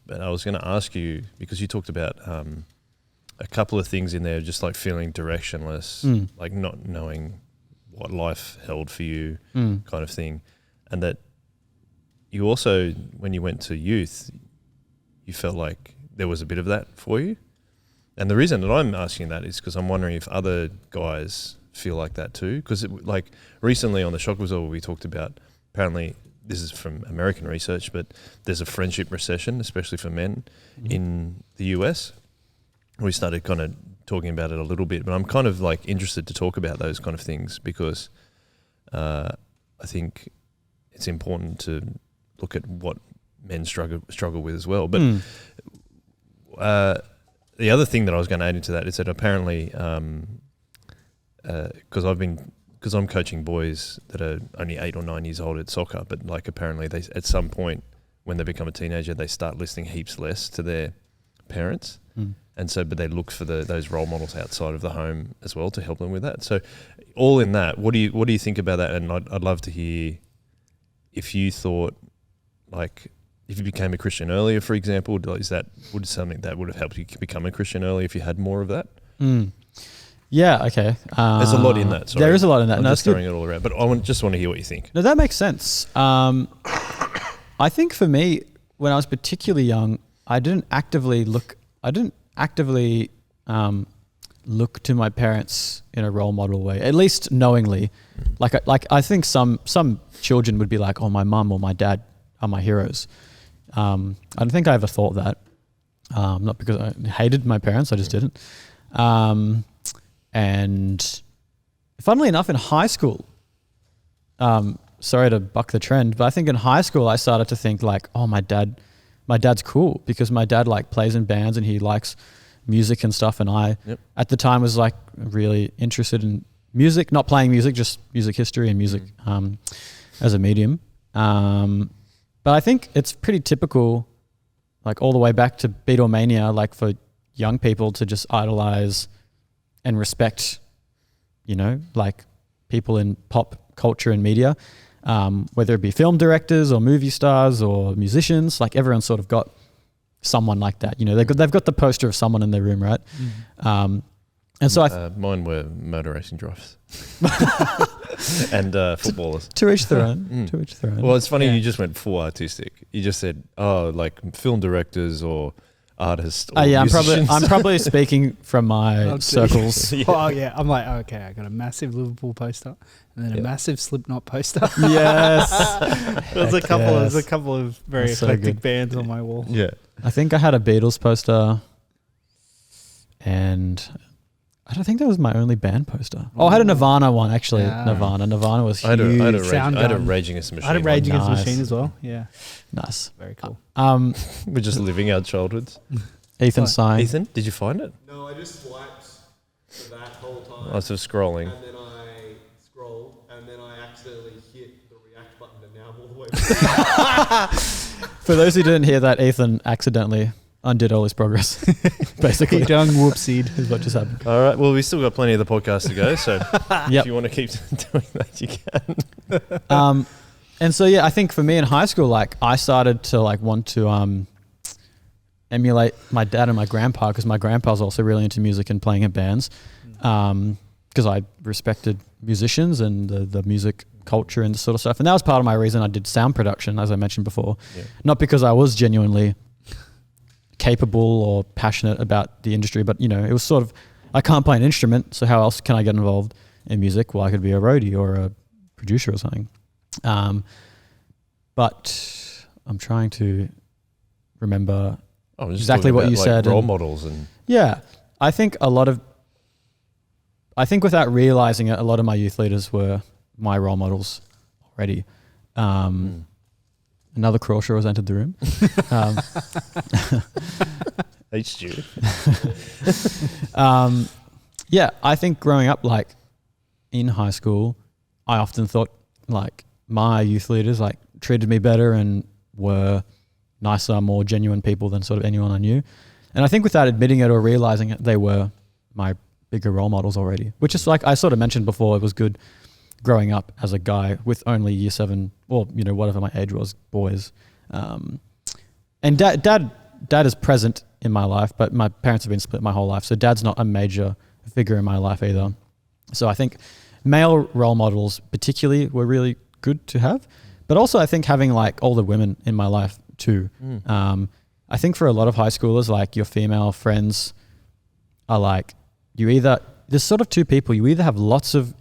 But I was going to ask you, because you talked about a couple of things in there, just like feeling directionless, like not knowing what life held for you, kind of thing. And that you also, when you went to youth, you felt like there was a bit of that for you. And the reason that I'm asking that is because I'm wondering if other guys feel like that too. Because like recently on the Shock Absorber, we talked about, apparently this is from American research, but there's a friendship recession, especially for men in the US. We started kind of talking about it a little bit, but I'm kind of like interested to talk about those kind of things because I think it's important to look at what men struggle with as well. But the other thing that I was going to add into that is that apparently, because I'm coaching boys that are only 8 or 9 years old at soccer, but like apparently they at some point when they become a teenager, they start listening heaps less to their parents. And so, but they look for those role models outside of the home as well to help them with that. So, all in that, what do you think about that? And I'd love to hear if you thought, like, if you became a Christian earlier, for example, would something that would have helped you become a Christian earlier if you had more of that? Yeah. Okay. There's a lot in that. Sorry. There is a lot in that. I'm just throwing it all around, but I just want to hear what you think. No, that makes sense. I think for me, when I was particularly young, I didn't actively look to my parents in a role model way, at least knowingly. Like I think some children would be like, oh, my mum or my dad are my heroes. I don't think I ever thought that. Not because I hated my parents, I just didn't. And funnily enough, in high school, sorry to buck the trend, but I think in high school I started to think like, oh, my dad's cool because my dad like plays in bands and he likes music and stuff. And I, at the time, was like really interested in music, not playing music, just music history and music as a medium. But I think it's pretty typical, like all the way back to Beatlemania, like for young people to just idolize and respect, like people in pop culture and media, whether it be film directors or movie stars or musicians. Like everyone's sort of got someone like that. They've got the poster of someone in their room, right? And so mine were motor racing drivers and footballers. To each their own. To each their own. Well, it's funny you just went full artistic. You just said, like film directors or artists. Or musicians. I'm probably speaking from my circles. Oh yeah, I'm like, okay, I got a massive Liverpool poster and then a massive Slipknot poster. Yes, there's a couple of very eclectic bands on my wall. Yeah, I think I had a Beatles poster, and I don't think that was my only band poster. Oh, I had a Nirvana one actually. Yeah. Nirvana was huge. I had a Rage Against the Machine. I had a Rage Against the Nice. Machine as well. Yeah, Nice. very cool. We're just living our childhoods. Ethan signed. Ethan, did you find it? No, I just swiped for that whole time. I was just scrolling. And then I scrolled, and then I accidentally hit the react button, and now I'm all the way back. For those who didn't hear that, Ethan accidentally undid all his progress. Basically, Young whoopsied is what just happened. All right. Well, we still got plenty of the podcast to go, so Yep. if you want to keep doing that, you can. And so yeah, I think for me in high school, like I started to like want to emulate my dad and my grandpa because my grandpa was also really into music and playing in bands. Because I respected musicians and the music culture and sort of stuff. And that was part of my reason I did sound production, as I mentioned before. Yeah. Not because I was genuinely capable or passionate about the industry, but it was sort of, I can't play an instrument, so how else can I get involved in music? Well, I could be a roadie or a producer or something. But I'm trying to remember exactly what you said. Role models and yeah, I think without realizing it, a lot of my youth leaders were my role models already. Another Crawshaw has entered the room. Hey, Stu. Yeah, I think growing up, like in high school, I often thought like my youth leaders like treated me better and were nicer, more genuine people than sort of anyone I knew. And I think without admitting it or realizing it, they were my bigger role models already, which is like I sort of mentioned before, it was good growing up as a guy with only year 7 or, you know, whatever my age was, boys. And dad is present in my life, but my parents have been split my whole life. So dad's not a major figure in my life either. So I think male role models particularly were really good to have, but also I think having like older women in my life too. I think for a lot of high schoolers, like your female friends are like, there's sort of two people. You either have lots of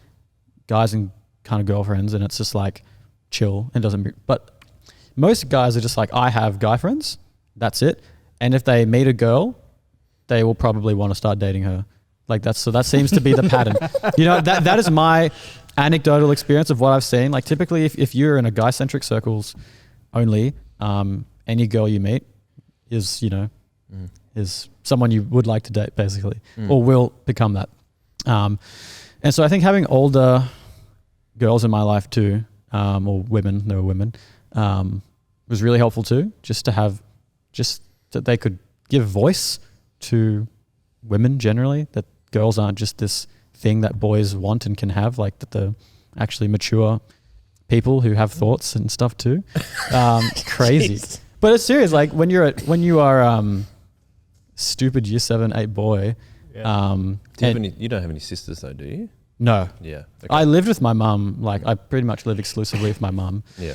guys and kind of girlfriends and it's just like chill and but most guys are just like, I have guy friends, that's it. And if they meet a girl, they will probably want to start dating her. Like that seems to be the pattern. You know, that is my anecdotal experience of what I've seen. Like typically if you're in a guy-centric circles only, any girl you meet is, you know, is someone you would like to date basically, or will become that. And so I think having older girls in my life too, or women, they were women, was really helpful too, just to have, just that they could give voice to women generally, that girls aren't just this thing that boys want and can have, like that they're actually mature people who have thoughts and stuff too. Crazy. Jeez. But it's serious, like when you are stupid year 7, 8 boy. Yeah. You don't have any sisters though, do you? No. Yeah. Okay. I lived with my mum, like I pretty much live exclusively with my mum. Yeah.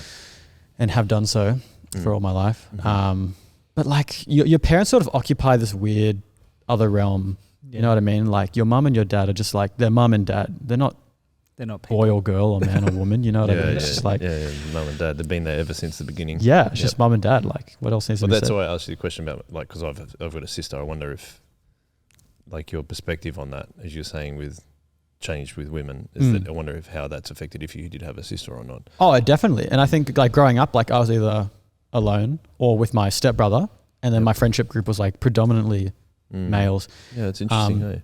And have done so for all my life. But like your parents sort of occupy this weird other realm. You know what I mean? Like your mum and your dad are just like, they're mum and dad. They're not boy or girl or man or woman. You know what I mean? It's just like, mum and dad. They've been there ever since the beginning. Yeah, it's just mum and dad. Like what else needs to be said? That's why I asked you the question about, like, because I've got a sister. I wonder if, like, your perspective on that, as you're saying, with changed with women, is that I wonder if how that's affected if you did have a sister or not. Oh, definitely. And I think like growing up, like I was either alone or with my stepbrother, and then my friendship group was like predominantly males. Yeah, it's interesting.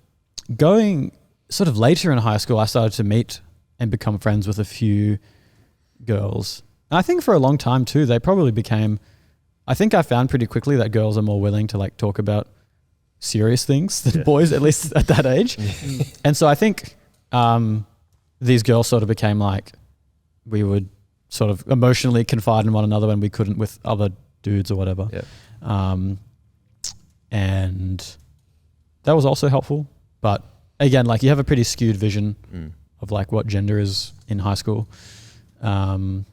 Going sort of later in high school, I started to meet and become friends with a few girls. And I think for a long time too, they probably became, I think I found pretty quickly that girls are more willing to like talk about serious things than boys, at least at that age. And so I think these girls sort of became like, we would sort of emotionally confide in one another when we couldn't with other dudes or whatever. Yeah. And that was also helpful. But again, like you have a pretty skewed vision of like what gender is in high school. I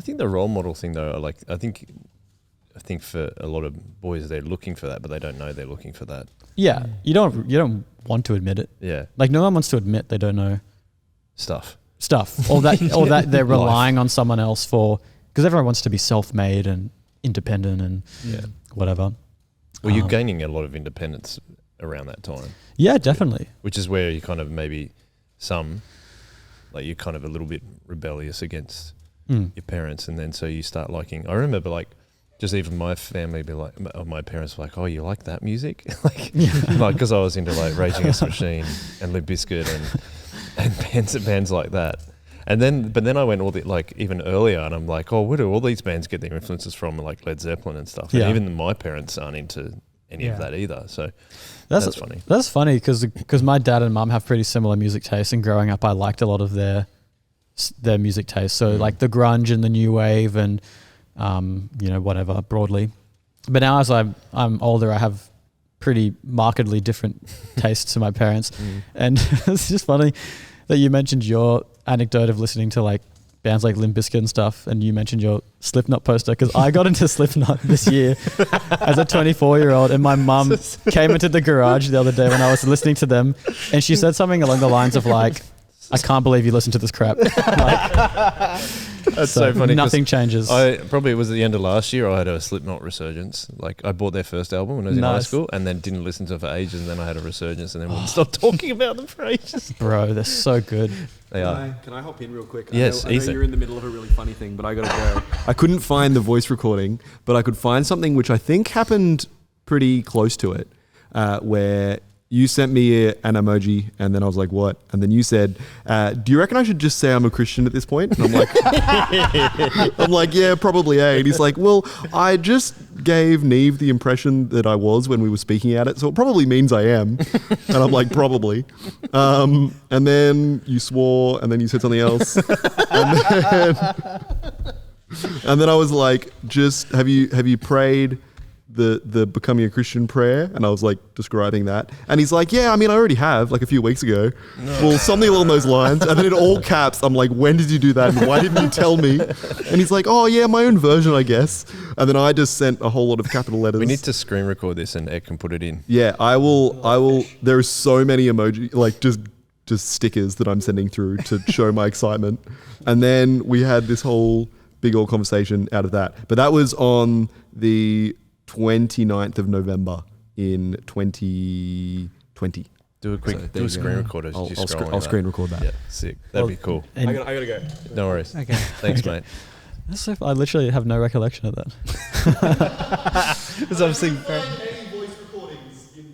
think the role model thing though, like I think for a lot of boys, they're looking for that, but they don't know they're looking for that. Yeah. You don't want to admit it. Yeah. Like no one wants to admit they don't know stuff or that they're relying on someone else for, because everyone wants to be self-made and independent and whatever. Well, you're gaining a lot of independence around that time. Yeah, definitely. Which is where you kind of maybe you're kind of a little bit rebellious against your parents, and then so you start liking. I remember like just even my family be like, my parents were like, "Oh, you like that music?" like because I was into like Rage Against the Machine and Limp Bizkit and bands like that. And then, but then I went even earlier, and I'm like, oh, where do all these bands get their influences from, like Led Zeppelin and stuff? And even my parents aren't into any of that either. So that's funny. That's funny because my dad and mum have pretty similar music tastes, and growing up, I liked a lot of their music tastes. So like the grunge and the new wave and whatever broadly. But now as I'm older, I have pretty markedly different tastes to my parents, and it's just funny that you mentioned your anecdote of listening to like bands like Limp Bizkit and stuff, and you mentioned your Slipknot poster, because I got into Slipknot this year as a 24-year-old, and my mum came into the garage the other day when I was listening to them, and she said something along the lines of like, I can't believe you listen to this crap. That's so funny. Nothing changes. It was at the end of last year, I had a Slipknot resurgence. Like I bought their first album when I was in high school, and then didn't listen to it for ages, and then I had a resurgence, and then wouldn't stop talking about them for ages. Bro, they're so good. They are. Can I hop in real quick? Yes, I know you're in the middle of a really funny thing, but I gotta go. I couldn't find the voice recording, but I could find something which I think happened pretty close to it, where you sent me an emoji, and then I was like, what? And then you said, do you reckon I should just say I'm a Christian at this point? And I'm like, yeah, probably. And he's like, well, I just gave Neve the impression that I was when we were speaking at it, so it probably means I am. And I'm like, probably. And then you swore, and then you said something else. And then I was like, just have you prayed the becoming a Christian prayer? And I was like describing that, and he's like, yeah, I mean, I already have, like a few weeks ago. Well, something along those lines. And then in all caps, I'm like, when did you do that, and why didn't you tell me? And he's like, oh yeah, my own version, I guess. And then I just sent a whole lot of capital letters. We need to screen record this and Ed can put it in. Yeah, I will. There are so many emoji, like just stickers that I'm sending through to show my excitement. And then we had this whole big old conversation out of that. But that was on the 29th of November in 2020. Do a quick, So there do you a screen go. record as you scroll. I'll screen record that. Yeah, sick. That'd be cool. And I gotta go. No worries. Okay. Thanks, mate. that's so, I literally have no recollection of that. Because obviously.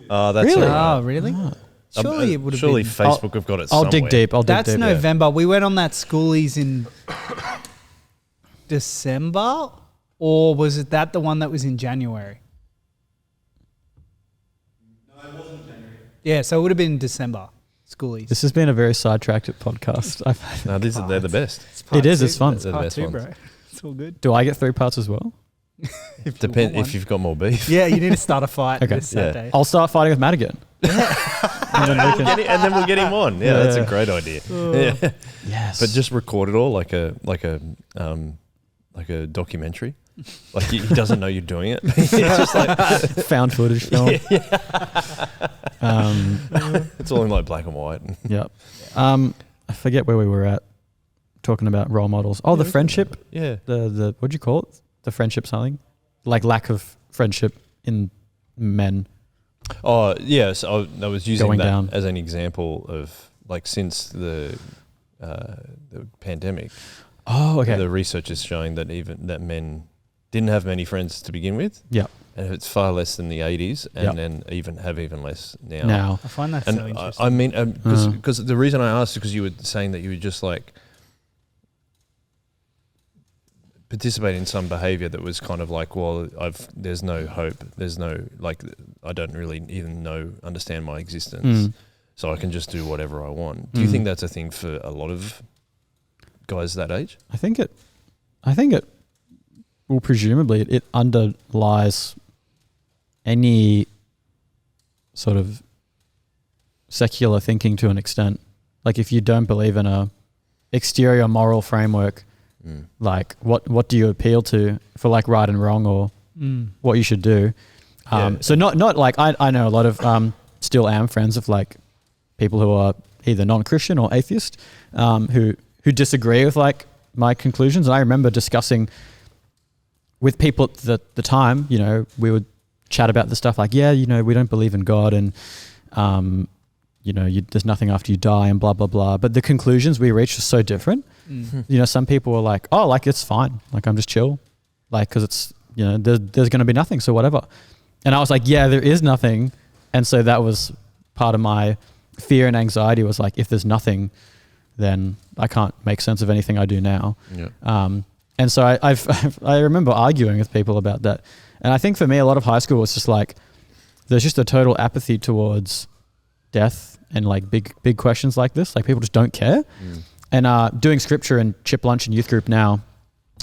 Oh, that's Really? all right. Oh, really? Surely it would have Surely been. Facebook have got it I'll somewhere. dig deep. I'll dig That's deep. November. We went on that schoolies in December, or was it that the one that was in January? No, it wasn't January. Yeah, so it would have been December. Schoolies. This has been a very sidetracked podcast. No, they're the best. It is, it's fun. It's They're the part best two, ones. bro. It's all good. Do I get 3 parts as well? Depend if you've got more beef. Yeah, you need to start a fight Okay. this Yeah. Saturday. I'll start fighting with Matt again. And then we can- And then we'll get him on. Yeah, that's Yeah. a great idea. Yeah. yes. But just record it all like a documentary. Like he doesn't know you're doing it. It's just like found footage film. it's all in like black and white. Yep. I forget where we were at talking about role models. Oh, the friendship. Yeah. The what'd you call it? The friendship something? Like lack of friendship in men. Oh yes, I was using Going that down. as an example of like since the pandemic. Oh, okay. The research is showing that even that men didn't have many friends to begin with. Yep. And it's far less than the 80s, and Yep. then even less now. Now. I find that And so interesting. I mean, because the reason I asked is because you were saying that you were just like participate in some behavior that was kind of like, well, there's no hope, there's no like, I don't really even understand my existence, so I can just do whatever I want. Do you think that's a thing for a lot of guys that age? I think it well, presumably it underlies any sort of secular thinking to an extent. Like if you don't believe in a exterior moral framework, like what do you appeal to for like right and wrong or what you should do? So not like I know a lot of still am friends of like people who are either non-Christian or atheist who disagree with like my conclusions. And I remember discussing with people at the time, you know, we would chat about the stuff like, yeah, you know, we don't believe in God and, you know, there's nothing after you die and blah, blah, blah. But the conclusions we reached are so different. You know, some people were like, oh, like it's fine. Like I'm just chill. Like, cause it's, you know, there's going to be nothing. So whatever. And I was like, yeah, there is nothing. And so that was part of my fear and anxiety was like, if there's nothing, then I can't make sense of anything I do now. Yeah. And so I remember arguing with people about that. And I think for me, a lot of high school was just like, there's just a total apathy towards death and like big questions like this. Like people just don't care. And doing scripture and chip lunch and youth group now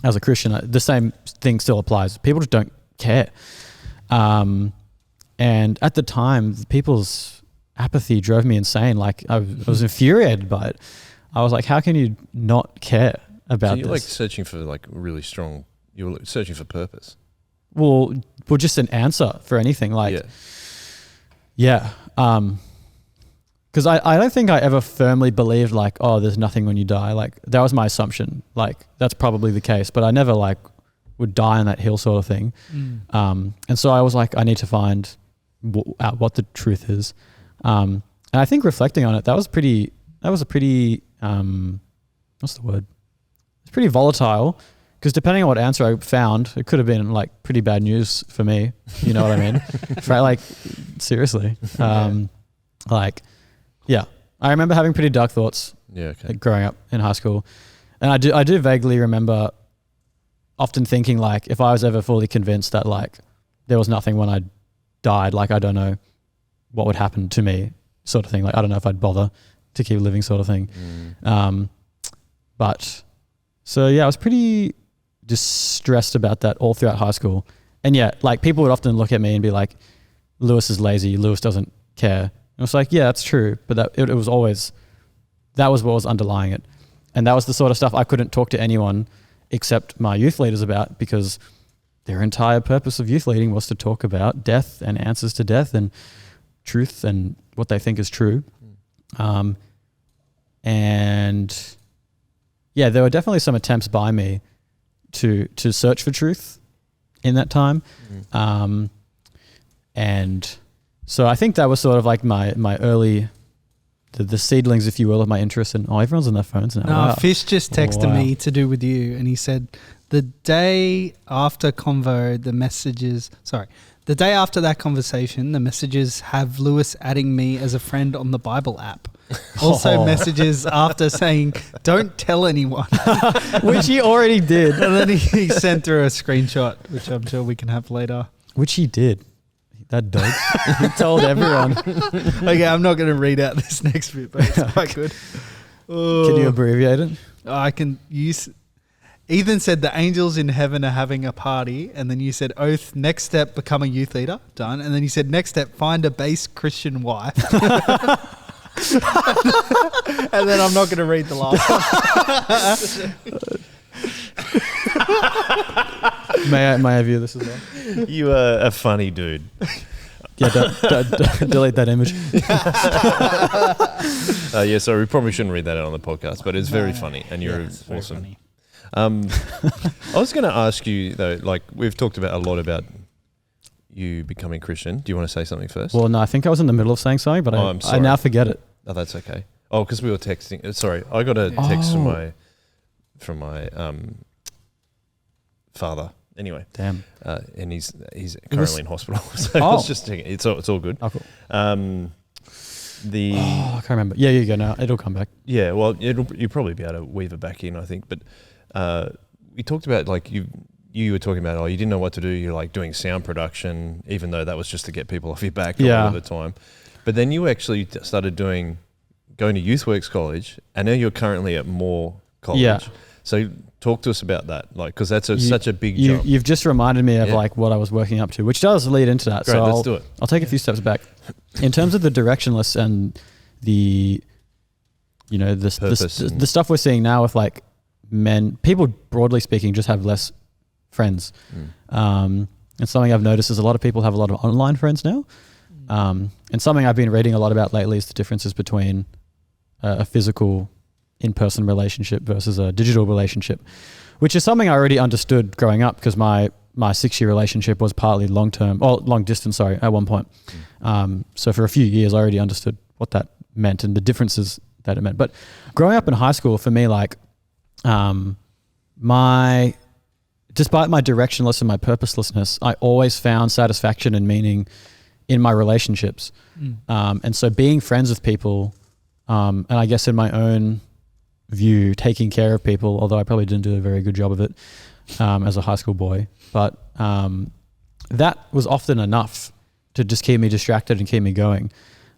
as a Christian, the same thing still applies. People just don't care. And at the time, people's apathy drove me insane. Like I was infuriated by it. I was like, how can you not care about So you're this? like searching for like really strong, you were searching for purpose. Well, just an answer for anything. Like, yeah. Because I don't think I ever firmly believed like, oh, there's nothing when you die. Like that was my assumption. Like that's probably the case, but I never like would die on that hill sort of thing. And so I was like, I need to find out what the truth is. And I think reflecting on it, that was a pretty, what's the word? It's pretty volatile because depending on what answer I found, it could have been like pretty bad news for me. You know what I mean? Right? Like seriously. Like, yeah, I remember having pretty dark thoughts Yeah. Okay. like, growing up in high school. And I do vaguely remember often thinking like, if I was ever fully convinced that like there was nothing when I died, like I don't know what would happen to me, sort of thing. Like I don't know if I'd bother to keep living, sort of thing. But so yeah, I was pretty distressed about that all throughout high school. And yeah, like people would often look at me and be like, Lewis is lazy, Lewis doesn't care. And it was like, yeah, that's true. But that it was always, that was what was underlying it. And that was the sort of stuff I couldn't talk to anyone except my youth leaders about, because their entire purpose of youth leading was to talk about death and answers to death and truth and what they think is true. And yeah, there were definitely some attempts by me to search for truth in that time. And so I think that was sort of like my early, the seedlings, if you will, of my interest in, everyone's on their phones now. No, Wow. Fish just texted Wow. me to do with you, and he said the day after convo, the day after that conversation, the messages have Lewis adding me as a friend on the Bible app. Also messages after saying, don't tell anyone. Which he already did. And then he sent through a screenshot, which I'm sure we can have later. Which he did. That dog. He told everyone. Okay, I'm not going to read out this next bit, but it's quite good. Can you abbreviate it? I can use. Ethan said the angels in heaven are having a party, and then you said, Oath, next step, become a youth leader. Done. And then you said, next step, find a base Christian wife. And then I'm not going to read the last one. May I view this as well? You are a funny dude. Yeah, don't delete that image. Yeah, sorry, we probably shouldn't read that out on the podcast, but it's very funny, and you're it's very awesome. funny. I was going to ask you though, like we've talked about a lot about you becoming Christian. Do you want to say something first? Well, no, I think I was in the middle of saying something, but I'm I sorry. now forget it. Oh, that's okay. Oh, because we were texting. Sorry, I got a text from my father. Anyway, Damn. and he's currently in hospital, so I was just checking. It's all good. Oh, cool. The I can't remember. Yeah, you go now. It'll come back. yeah, well, you'll probably be able to weave it back in, I think. But we talked about like you were talking about you didn't know what to do. You're like doing sound production, even though that was just to get people off your back a lot of the time. But then you actually started going to YouthWorks College, and now you're currently at Moore College. Yeah. So talk to us about that, like, because that's such a big jump. You've just reminded me of like what I was working up to, which does lead into that. Great, so let's do it. I'll take a few steps back. In terms of the directionless and the, the stuff we're seeing now with like people broadly speaking just have less friends. And something I've noticed is a lot of people have a lot of online friends now. And something I've been reading a lot about lately is the differences between a physical in-person relationship versus a digital relationship, which is something I already understood growing up because my 6-year relationship was partly long distance, at one point. So for a few years, I already understood what that meant and the differences that it meant. But growing up in high school, for me, like, despite my directionless and my purposelessness, I always found satisfaction and meaning in my relationships. And so being friends with people, and I guess in my own view, taking care of people, although I probably didn't do a very good job of it as a high school boy, but that was often enough to just keep me distracted and keep me going.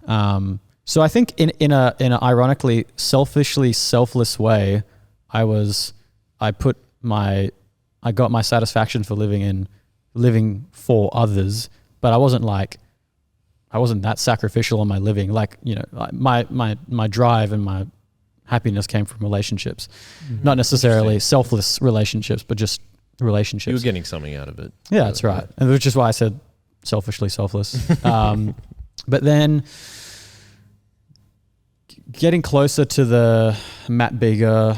So I think in a ironically selfishly selfless way, I got my satisfaction for living for others, but I wasn't that sacrificial in my living. Like, my drive and my happiness came from relationships, not necessarily selfless relationships, but just relationships. You were getting something out of it. Yeah, that's right. And which is why I said selfishly selfless. But then getting closer to the Matt Bega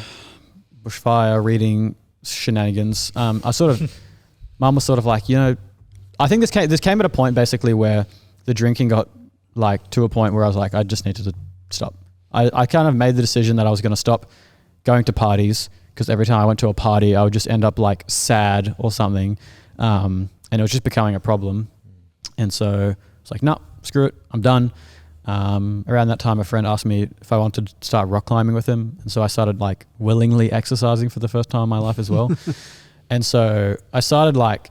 bushfire reading shenanigans, Mum was sort of like, I think this came at a point basically where the drinking got like to a point where I was like, I just needed to stop. I kind of made the decision that I was going to stop going to parties because every time I went to a party, I would just end up like sad or something. And it was just becoming a problem. And so it's like, no, screw it. I'm done. Around that time, a friend asked me if I wanted to start rock climbing with him. And so I started like willingly exercising for the first time in my life as well. And so I started like,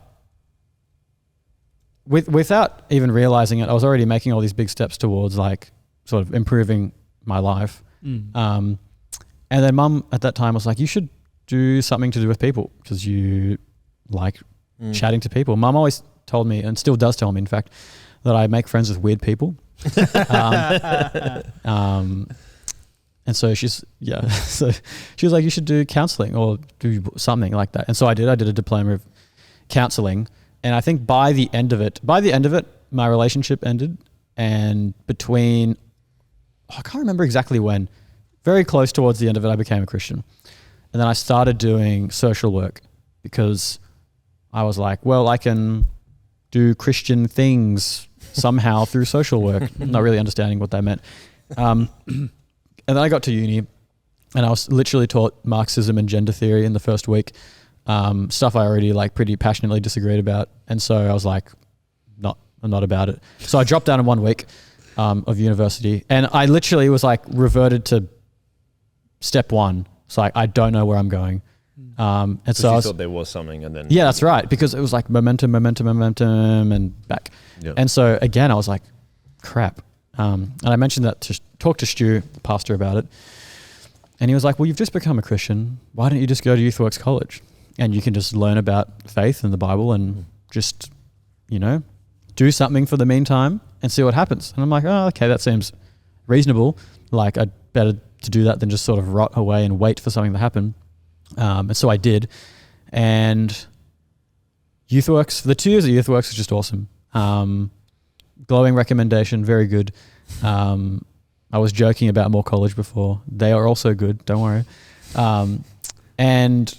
without even realizing it, I was already making all these big steps towards like sort of improving my life. And then mum at that time was like, you should do something to do with people because you like chatting to people. Mum always told me, and still does tell me in fact, that I make friends with weird people. And so so she was like, you should do counseling or do something like that. And so I did a diploma of counseling. And I think by the end of it, my relationship ended. And I can't remember exactly when, very close towards the end of it, I became a Christian. And then I started doing social work because I was like, well, I can do Christian things somehow through social work, not really understanding what that meant. And then I got to uni and I was literally taught Marxism and gender theory in the first week, stuff I already like pretty passionately disagreed about. And so I was like, I'm not about it. So I dropped out in 1 week of university and I literally was like reverted to step one. It's like, I don't know where I'm going. And so I thought there was something and then... Yeah, that's right. Because it was like momentum and back. Yep. And so again, I was like, crap. And I mentioned that to talk to Stu, the pastor, about it. And he was like, well, you've just become a Christian. Why don't you just go to YouthWorks College? And you can just learn about faith and the Bible and just, do something for the meantime and see what happens. And I'm like, oh, okay, that seems reasonable. Like, I'd better to do that than just sort of rot away and wait for something to happen. And so I did. And YouthWorks, the 2 years at YouthWorks was just awesome. Glowing recommendation, very good. I was joking about Moore College before. They are also good, don't worry. And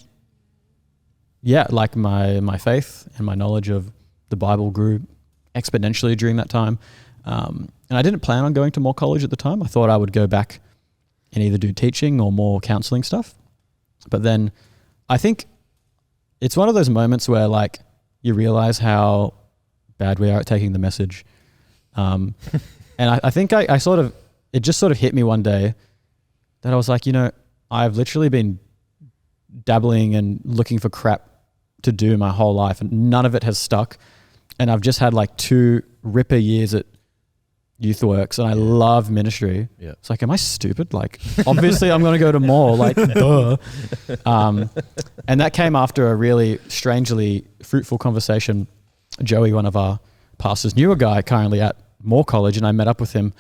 yeah, like my faith and my knowledge of the Bible grew exponentially during that time. And I didn't plan on going to Moore College at the time. I thought I would go back and either do teaching or more counseling stuff. But then I think it's one of those moments where like you realize how bad we are at taking the message. And I think I sort of, it just sort of hit me one day that I was like, I've literally been dabbling and looking for crap to do my whole life and none of it has stuck. And I've just had like 2 ripper years at YouthWorks and I love ministry. Yeah. It's like, am I stupid? Like, obviously I'm going to go to more, like, duh. And that came after a really strangely fruitful conversation. Joey, one of our pastors, knew a guy currently at Moore College and I met up with him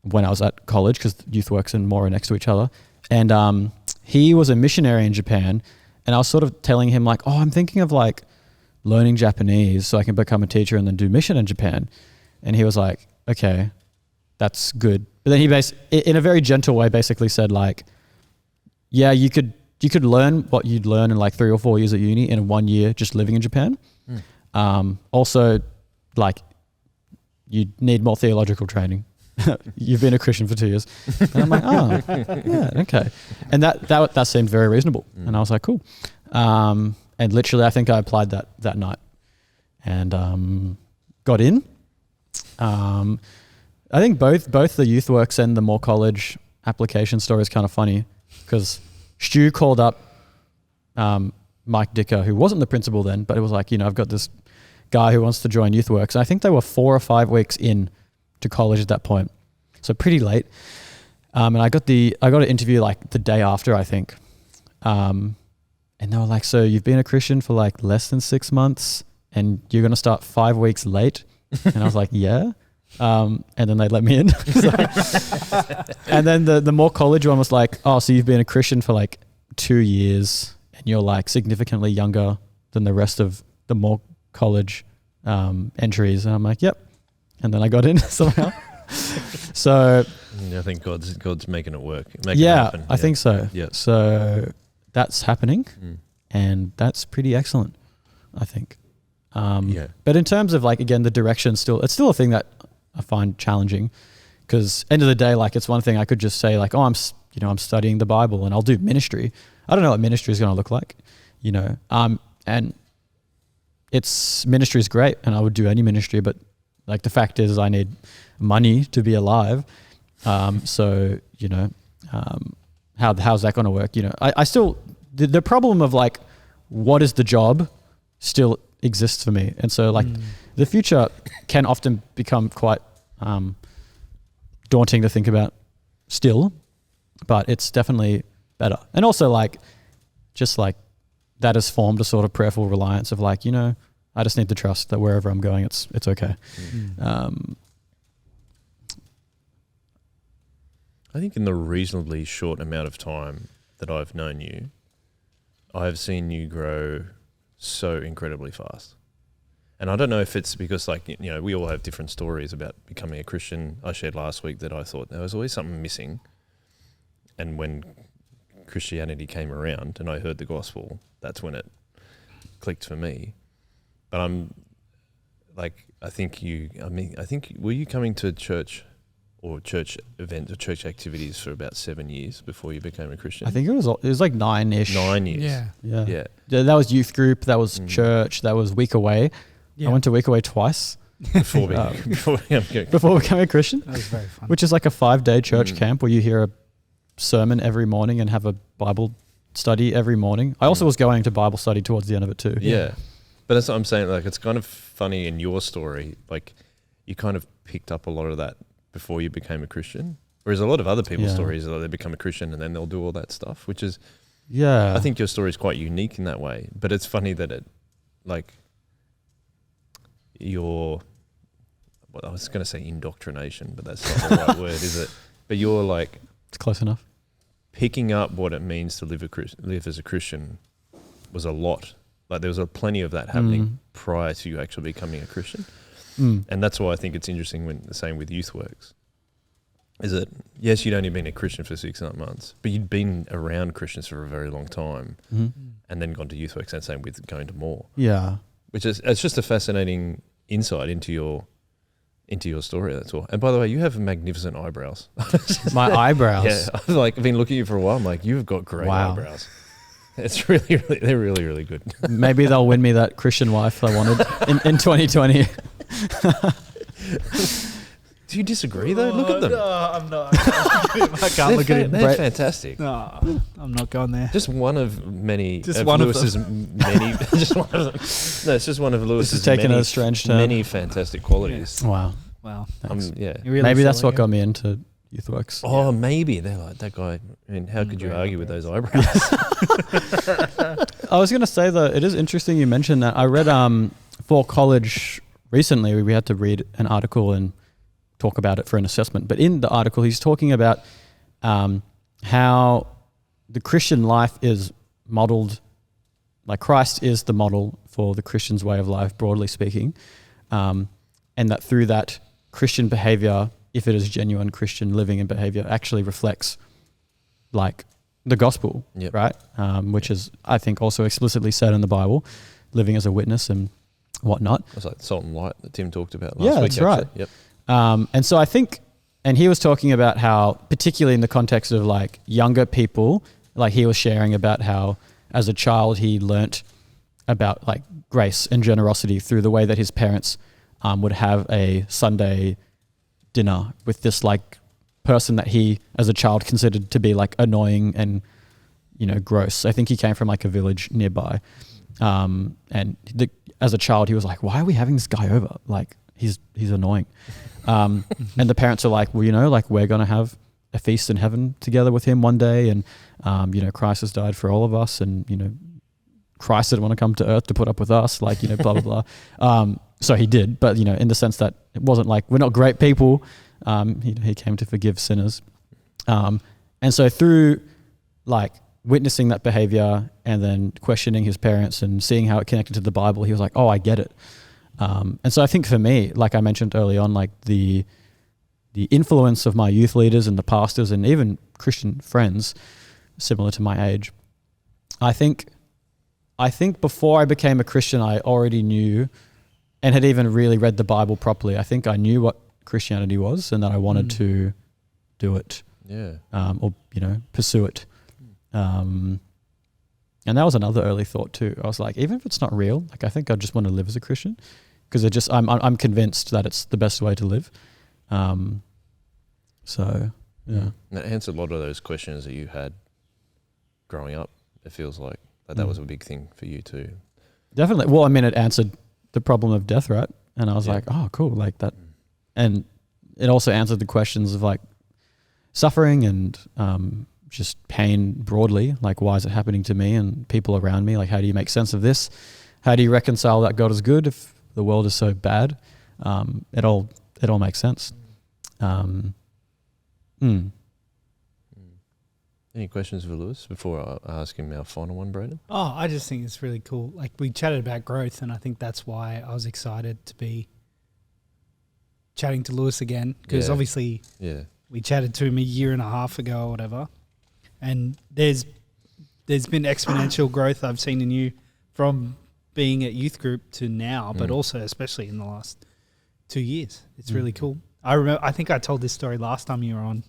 when I was at college because YouthWorks and Moore are next to each other. And he was a missionary in Japan and I was sort of telling him like, oh, I'm thinking of like learning Japanese so I can become a teacher and then do mission in Japan. And he was like, okay, that's good. But then he in a very gentle way basically said like, yeah, you could learn what you'd learn in like 3 or 4 years at uni in 1 year just living in Japan. Also, like, you need more theological training. You've been a Christian for 2 years. And I'm like, oh, yeah, okay. And that seemed very reasonable. And I was like, cool. And literally, I think I applied that night and got in. I think both the YouthWorks and the Moore College application story is kind of funny because Stu called up Mike Dicker, who wasn't the principal then, but it was like, I've got this guy who wants to join YouthWorks. And I think they were 4 or 5 weeks in to college at that point. So pretty late. And I got an interview like the day after, I think. And they were like, so you've been a Christian for like less than 6 months and you're going to start 5 weeks late? And I was like, yeah. And then they let me in. And then the Moore College one was like, oh, so you've been a Christian for like 2 years and you're like significantly younger than the rest of the Moore College entries. And I'm like, yep. And then I got in somehow. So I think God's making it work. It happen. I think so. Yeah. So that's happening and that's pretty excellent, I think. But in terms of like, again, the direction it's still a thing that I find challenging because end of the day, like it's one thing I could just say like, oh, I'm studying the Bible and I'll do ministry. I don't know what ministry is going to look like, and ministry is great and I would do any ministry, but Like the fact is, I need money to be alive. So how's that going to work? I still the problem of like what is the job still exists for me, and so like the future can often become quite daunting to think about still, but it's definitely better. And also like just like that has formed a sort of prayerful reliance of like, I just need to trust that wherever I'm going, it's okay. I think in the reasonably short amount of time that I've known you, I've seen you grow so incredibly fast. And I don't know if it's because like, we all have different stories about becoming a Christian. I shared last week that I thought there was always something missing. And when Christianity came around and I heard the gospel, that's when it clicked for me. But I'm like, were you coming to church or church events or church activities for about 7 years before you became a Christian? I think it was like 9-ish. 9 years. Yeah. Yeah. That was youth group. That was church. That was Week Away. Yeah. I went to Week Away twice Before before becoming a Christian, That was very fun. which is like a 5-day church camp where you hear a sermon every morning and have a Bible study every morning. I also was going to Bible study towards the end of it too. Yeah. But that's what I'm saying. Like, it's kind of funny in your story. Like, you kind of picked up a lot of that before you became a Christian. Whereas a lot of other people's stories are they become a Christian and then they'll do all that stuff, which is, I think your story is quite unique in that way. But it's funny that it, like, I was going to say indoctrination, but that's not the right word, is it? But you're like, It's close enough. picking up what it means to live as a Christian was a lot. Like there was plenty of that happening prior to you actually becoming a Christian. And that's why I think it's interesting when the same with YouthWorks. Is that, yes, you'd only been a Christian for 6 months, but you'd been around Christians for a very long time and then gone to YouthWorks, and same with going to more. Yeah. Which is, it's just a fascinating insight into your story, that's all. And by the way, you have magnificent eyebrows. My eyebrows. Yeah, I've been looking at you for a while. I'm like, you've got great eyebrows. It's really, really, they're really, really good. Maybe they'll win me that Christian wife I wanted in 2020. Do you disagree though? Look at them. No, I'm not. I can't look at it. They're fantastic. No, I'm not going there. Just one of many. Just one of Lewis's many. Just one of them. No, it's just one of Lewis's This is taking many, a strange turn. many fantastic qualities. Wow. Wow. Thanks. Yeah. You're really Maybe that's selling what got me into YouthWorks. Oh, maybe they're like that guy. I mean, how could you argue with those eyebrows? I was going to say though, it is interesting you mentioned that. I read for college recently, we had to read an article and talk about it for an assessment. But in the article, he's talking about how the Christian life is modeled, like Christ is the model for the Christian's way of life, broadly speaking, and that through that Christian behavior, if it is genuine Christian living and behavior, actually reflects like the gospel, right? Which is, I think, also explicitly said in the Bible, living as a witness and whatnot. It's like salt and light that Tim talked about last week. That's right. Yep. And so I think, and he was talking about how, particularly in the context of like younger people, like he was sharing about how as a child he learnt about like grace and generosity through the way that his parents would have a Sunday dinner with this like person that he as a child considered to be like annoying and, gross. I think he came from like a village nearby. As a child, he was like, why are we having this guy over? Like, he's annoying. And the parents are like, well, like we're going to have a feast in heaven together with him one day. And, Christ has died for all of us. And, Christ didn't want to come to earth to put up with us, like, blah, blah, blah. So he did, but, in the sense that it wasn't like, we're not great people. He came to forgive sinners. And so through like witnessing that behavior and then questioning his parents and seeing how it connected to the Bible, he was like, oh, I get it. And so I think for me, like I mentioned early on, like the influence of my youth leaders and the pastors and even Christian friends similar to my age, I think before I became a Christian, I already knew and had even really read the Bible properly. I think I knew what Christianity was and that I wanted to do it. Yeah. Or, pursue it. And that was another early thought too. I was like, even if it's not real, like I think I just want to live as a Christian. because it just I'm convinced that it's the best way to live. So yeah, And it answered a lot of those questions that you had growing up. It feels like that was a big thing for you too. definitely. Well, I mean, it answered the problem of death, right? And I was Yeah. like, oh, cool, like that. And it also answered the questions of like suffering and just pain broadly. Like, why is it happening to me and people around me? Like, how do you make sense of this? How do you reconcile that God is good if the world is so bad? It all makes sense. Any questions for Lewis before I ask him our final one, Braden? Oh, I just think it's really cool. Like, we chatted about growth, and I think that's why I was excited to be chatting to Lewis again, because Yeah. obviously Yeah. we chatted to him a year and a half ago or whatever, and there's been exponential growth I've seen in you from being at youth group to now, but also especially in the last 2 years. It's really cool. I think I told this story last time you were on.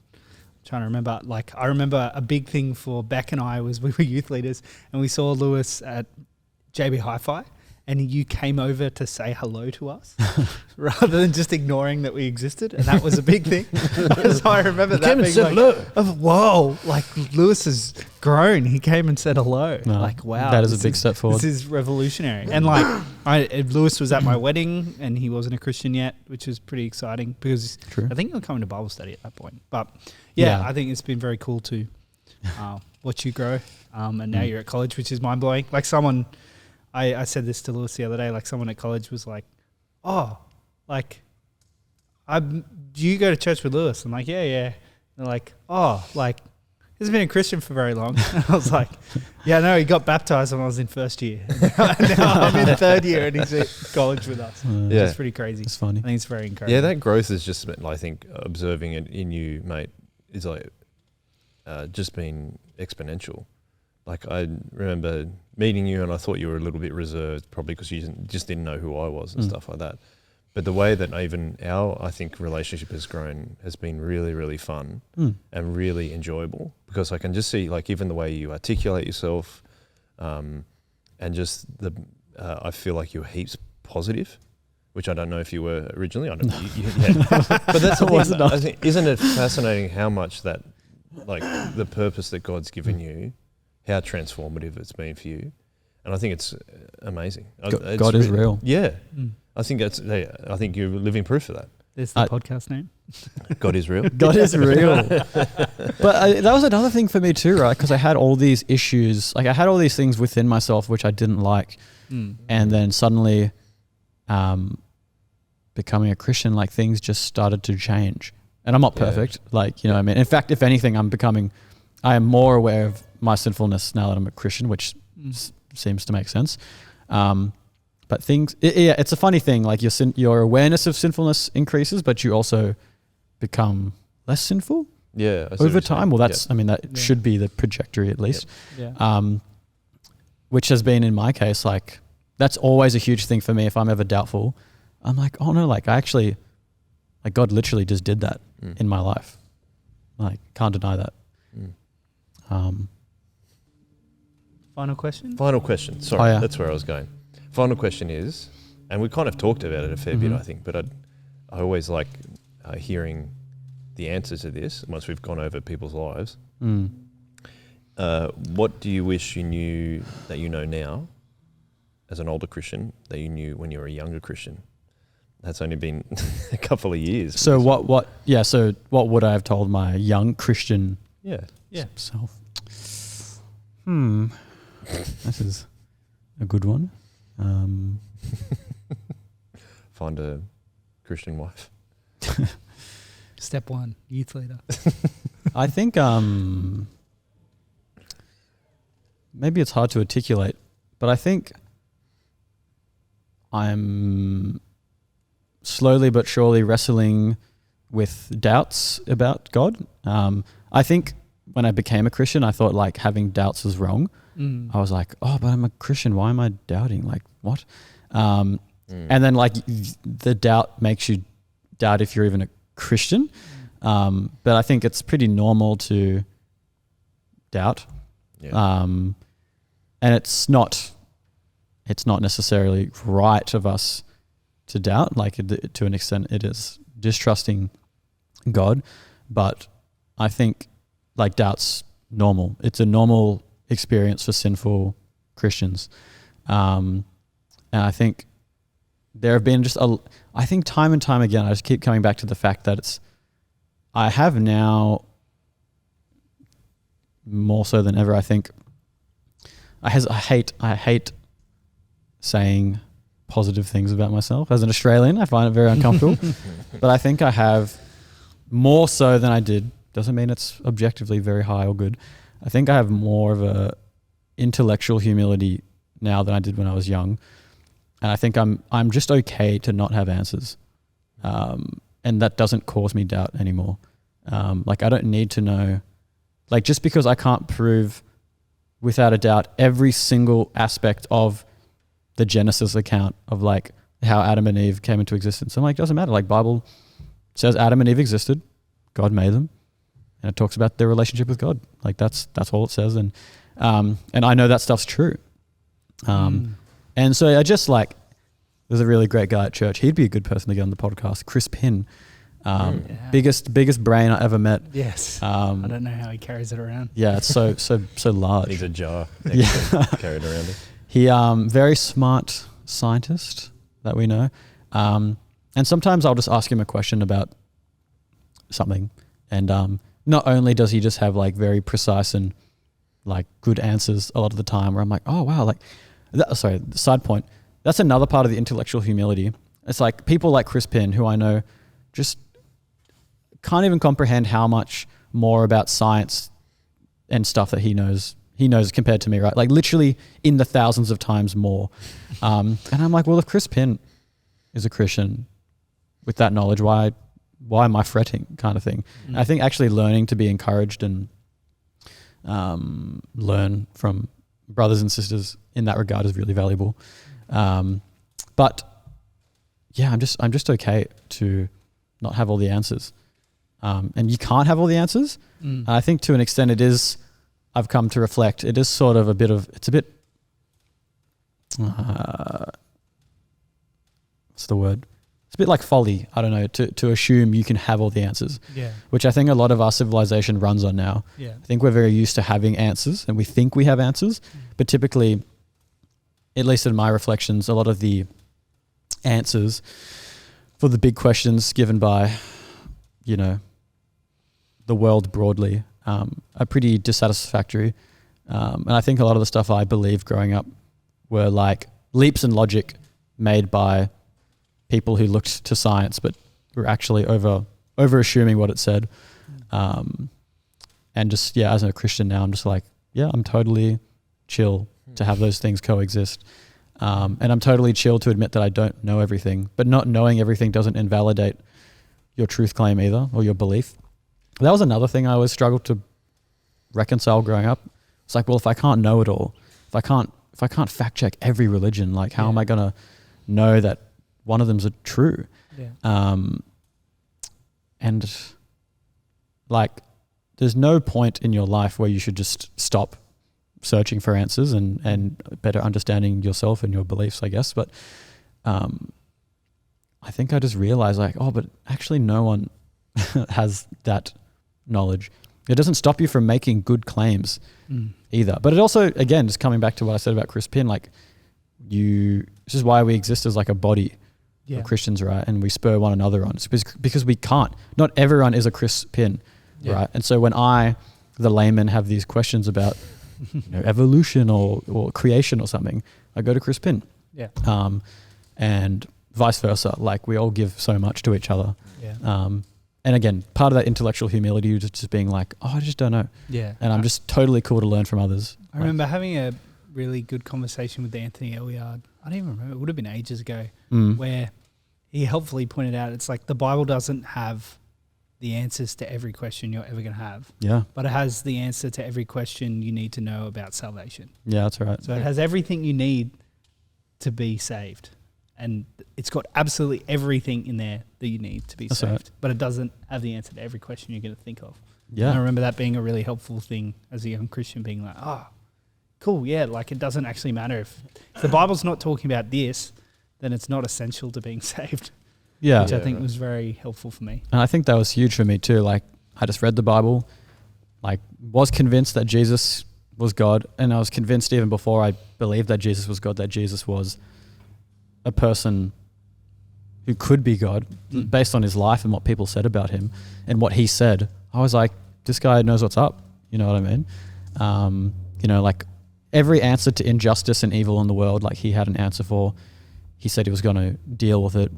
Trying to remember, like, I remember a big thing for Beck and I was we were youth leaders and we saw Lewis at JB Hi-Fi, and you came over to say hello to us rather than just ignoring that we existed, and that was a big thing. So I remember that being like, whoa, like Lewis has grown. He came and said hello. No, like, wow, that is a this big step forward. This is revolutionary. And like, Lewis was at my wedding and he wasn't a Christian yet, which was pretty exciting because True. I think you were coming to Bible study at that point. But yeah, Yeah. I think it's been very cool to watch you grow. And now you're at college, which is mind blowing. Like I said this to Lewis the other day, like someone at college was like, oh, like, do you go to church with Lewis? I'm like, yeah. And they're like, oh, like, he hasn't been a Christian for very long. And I was like, yeah, no, he got baptized when I was in first year. now I'm in third year and he's at college with us. Yeah. It's pretty crazy. It's funny. I think it's very encouraging. Yeah, that growth is just, I think, observing it in you, mate, is like just been exponential. Like, I remember meeting you and I thought you were a little bit reserved, probably because you just didn't know who I was and stuff like that. But the way that even I think, relationship has grown has been really, really fun and really enjoyable, because I can just see, like, even the way you articulate yourself and just I feel like you're heaps positive, which I don't know if you were originally. I don't know. But that's the thing. I think, isn't it fascinating how much that, like, the purpose that God's given you, how transformative it's been for you? And I think it's amazing. God is real. Yeah. I think I think you're living proof of that. There's the podcast name. God is real. God is real. But that was another thing for me too, right? Because I had all these issues. Like, I had all these things within myself which I didn't like. And then suddenly becoming a Christian, like, things just started to change. And I'm not perfect. Like, you know what I mean? In fact, if anything, I am more aware of my sinfulness now that I'm a Christian, which seems to make sense. But it's a funny thing. Like, your awareness of sinfulness increases, but you also become less sinful Yeah. I see what over you're time. saying. Well, that's, I mean, that should be the trajectory at least. Yeah. Which has been, in my case, like, that's always a huge thing for me. If I'm ever doubtful, I'm like, oh no, like, God literally just did that in my life. Like, can't deny that. Final question? Final question. Sorry, Oh, yeah. that's where I was going. Final question is, and we kind of talked about it a fair bit, I think, but I always like hearing the answers to this once we've gone over people's lives. What do you wish you knew that you know now as an older Christian that you knew when you were a younger Christian? That's only been a couple of years. So what would I have told my young Christian Yeah. self? This is a good one. Find a Christian wife. Step 1, youth leader. I think maybe it's hard to articulate, but I think I'm slowly but surely wrestling with doubts about God. I think when I became a Christian, I thought, like, having doubts was wrong. I was like, oh, but I'm a Christian. Why am I doubting? Like, what? And then, like, the doubt makes you doubt if you're even a Christian. But I think it's pretty normal to doubt. Yeah. And it's not necessarily right of us to doubt. Like to an extent, it is distrusting God, but I think like doubt's normal. It's a normal experience for sinful Christians, and I think there have been I think time and time again, I just keep coming back to the fact that I have now more so than ever. I think I hate saying positive things about myself. As an Australian, I find it very uncomfortable, but I think I have more so than I did. Doesn't mean it's objectively very high or good. I think I have more of a intellectual humility now than I did when I was young. And I think I'm just okay to not have answers. And that doesn't cause me doubt anymore. Like I don't need to know, like just because I can't prove without a doubt every single aspect of the Genesis account of like how Adam and Eve came into existence. I'm like, doesn't matter. Like Bible says Adam and Eve existed, God made them, and it talks about their relationship with God. Like that's all it says. And I know that stuff's true. And so I just like, there's a really great guy at church. He'd be a good person to get on the podcast. Chris Pinn. Biggest brain I ever met. Yes. I don't know how he carries it around. Yeah, it's so large. Needs a jar. Yeah. Carried around it. He very smart scientist that we know. And sometimes I'll just ask him a question about something, and not only does he just have like very precise and like good answers a lot of the time, where I'm like, oh wow, like side point. That's another part of the intellectual humility. It's like people like Chris Pinn, who I know just can't even comprehend how much more about science and stuff that he knows compared to me, right? Like literally in the thousands of times more. And I'm like, well, if Chris Pinn is a Christian with that knowledge, why am I fretting, kind of thing? I think actually learning to be encouraged and learn from brothers and sisters in that regard is really valuable. But yeah, I'm just okay to not have all the answers. And you can't have all the answers. I think to an extent it is, I've come to reflect, it is sort of it's a bit, what's the word? It's a bit like folly, I don't know, to assume you can have all the answers. Yeah. Which I think a lot of our civilization runs on now. Yeah. I think we're very used to having answers, and we think we have answers, but typically, at least in my reflections, a lot of the answers for the big questions given by, the world broadly, are pretty dissatisfactory. And I think a lot of the stuff I believed growing up were like leaps in logic made by people who looked to science, but were actually over assuming what it said. And just, as a Christian now, I'm just like, I'm totally chill to have those things coexist. And I'm totally chill to admit that I don't know everything, but not knowing everything doesn't invalidate your truth claim either, or your belief. That was another thing I always struggled to reconcile growing up. It's like, well, if I can't know it all, if I can't fact check every religion, like how am I going to know that one of them's true? Yeah. And like, there's no point in your life where you should just stop searching for answers and better understanding yourself and your beliefs, I guess. But I think I just realized like, but actually no one has that knowledge. It doesn't stop you from making good claims either. But it also, again, just coming back to what I said about Chris Pinn, like this is why we exist as like a body of Christians, right? And we spur one another on. It's because we can't. Not everyone is a Chris Pinn, right? And so when I, the layman, have these questions about evolution or creation or something, I go to Chris Pinn. Yeah. And vice versa. Like we all give so much to each other. Yeah. And again, part of that intellectual humility is just being like, I just don't know. Yeah. And I'm just totally cool to learn from others. I remember having a really good conversation with Anthony Elyard. I don't even remember. It would have been ages ago, where he helpfully pointed out it's like the Bible doesn't have the answers to every question you're ever going to have. Yeah. But it has the answer to every question you need to know about salvation. Yeah, that's right. So it has everything you need to be saved. And it's got absolutely everything in there that you need to be saved. Right. But it doesn't have the answer to every question you're going to think of. Yeah. And I remember that being a really helpful thing as a young Christian, being like, cool, like it doesn't actually matter if the Bible's not talking about this, then it's not essential to being saved, Yeah. which I Yeah, think right. was very helpful for me. And I think that was huge for me too. Like, I just read the Bible, like, was convinced that Jesus was God. And I was convinced even before I believed that Jesus was God, that Jesus was a person who could be God based on his life and what people said about him and what he said. I was like, this guy knows what's up. You know what I mean? You know, like, every answer to injustice and evil in the world, like, he had an answer for. He said he was going to deal with it,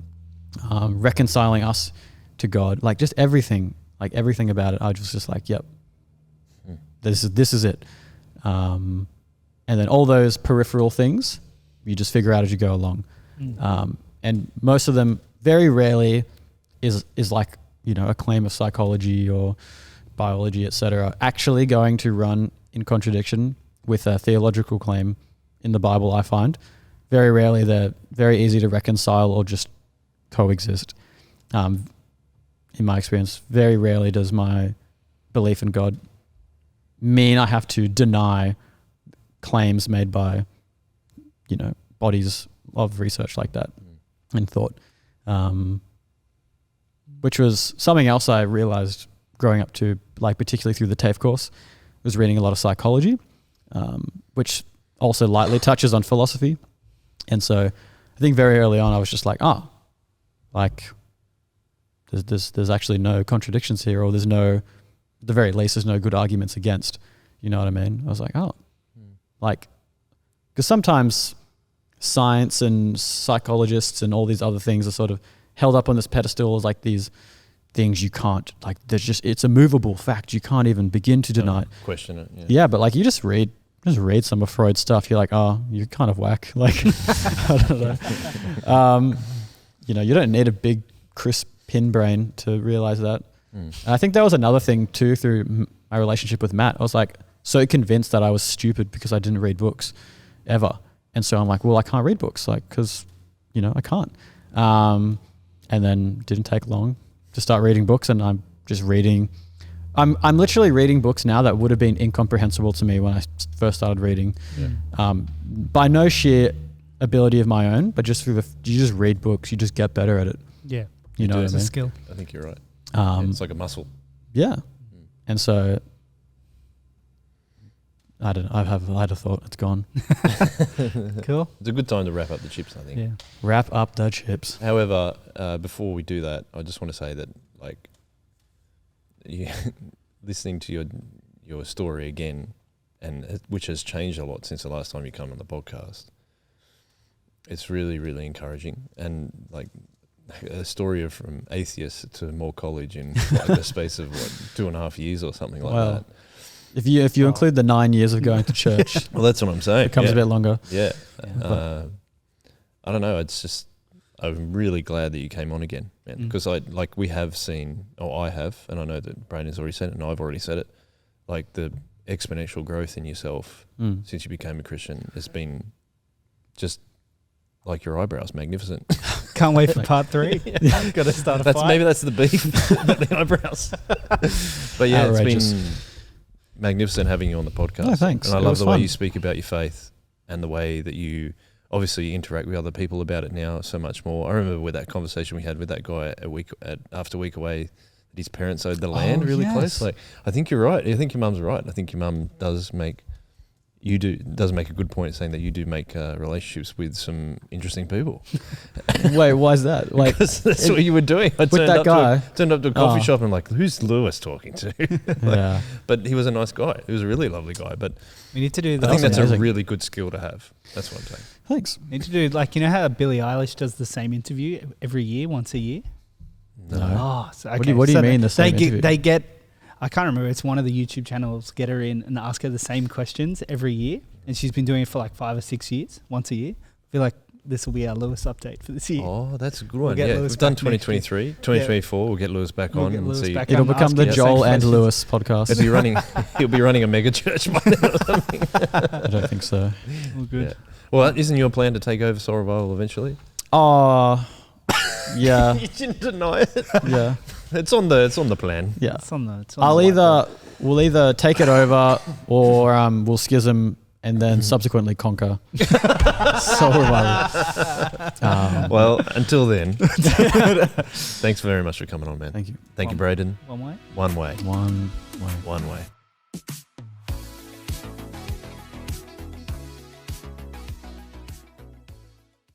reconciling us to God, like, just everything about it. I was just like, yep, this is it. And then all those peripheral things, you just figure out as you go along. And most of them, very rarely, is like, you know, a claim of psychology or biology, etc., actually going to run in contradiction with a theological claim in the Bible. I find very rarely they're very easy to reconcile or just coexist. In my experience, very rarely does my belief in God mean I have to deny claims made by, you know, bodies of research like that and thought, which was something else I realized growing up to, like, particularly through the TAFE course, was reading a lot of psychology, which also lightly touches on philosophy. And so I think very early on I was just like, like, there's actually no contradictions here, or there's no, at the very least, there's no good arguments against. You know what I mean? I was like, like, because sometimes science and psychologists and all these other things are sort of held up on this pedestal as like these things you can't, like, there's just, it's a movable fact. You can't even begin to deny it. Question it. Yeah, but like, you just read some of Freud's stuff. You're like, oh, you're kind of whack. Like, I don't know. You know, you don't need a big, crisp pin brain to realize that. And I think that was another thing too, through my relationship with Matt. I was like so convinced that I was stupid because I didn't read books ever. And so I'm like, well, I can't read books, like, because, you know, I can't. And then didn't take long to start reading books, and I'm just reading. I'm literally reading books now that would have been incomprehensible to me when I first started reading. By no sheer ability of my own, but just through you just read books, you just get better at it. Yeah, You know what I it's a mean? skill. I think you're right. It's like a muscle. Yeah. And so I don't know. I had a thought. It's gone. Cool. It's a good time to wrap up the chips, I think. Yeah. Wrap up the chips. However, before we do that, I just want to say that, like, listening to your story again, and which has changed a lot since the last time you come on the podcast, it's really, really encouraging. And like a story of from atheist to more college in like the space of 2.5 years or something like Wow. that. If you include the 9 years of going to church, Well, that's what I'm saying. it becomes yeah. a bit longer. Yeah. Yeah. I don't know. It's just, I'm really glad that you came on again, man. Because we have seen, or I have, and I know that Brandon's already said it, and I've already said it, like the exponential growth in yourself since you became a Christian has been just like your eyebrows, magnificent. Can't wait for part 3. Got to start a fight. Maybe that's the beef, not the eyebrows. But yeah, Outrageous. it's been magnificent having you on the podcast. No, thanks. And I It love was the way fun. you speak about your faith and the way that you obviously interact with other people about it now so much more. I remember with that conversation we had with that guy after a week away, that his parents owed the land really close. Like, I think you're right. I think your mum's right. I think your mum does make a good point saying that you do make relationships with some interesting people. Wait, why is that? Like, That's what you were doing. I with that guy? turned up to a coffee Oh. shop and I'm like, who's Lewis talking to? Yeah. But he was a nice guy. He was a really lovely guy. But We need to do I that. think that's amazing. a really good skill to have. That's what I'm saying. Thanks. Need to do, like, you know how Billie Eilish does the same interview every year, once a year? No. Oh, so, What do you mean the same interview? They get, I can't remember, it's one of the YouTube channels, get her in and ask her the same questions every year. And she's been doing it for like 5 or 6 years, once a year. I feel like this will be our Lewis update for this year. Oh, that's a good one. get Yeah, Lewis we've done back next year. 2023. 2024, we'll get Lewis back We'll on get and Lewis see. back It'll and become ask the you the Joel same and questions. Lewis podcast. He'll be running a mega church by now or something. I don't think so. All good. Yeah. Well, isn't your plan to take over Soul Revival eventually? Oh, yeah, You didn't deny it. yeah, It's on the plan. yeah. It's on the We'll either take it over or we'll schism and then subsequently conquer Soul Revival. Well, until then, thanks very much for coming on, man. Thank you. Thank you, Braden. One way. One way. One way. One way.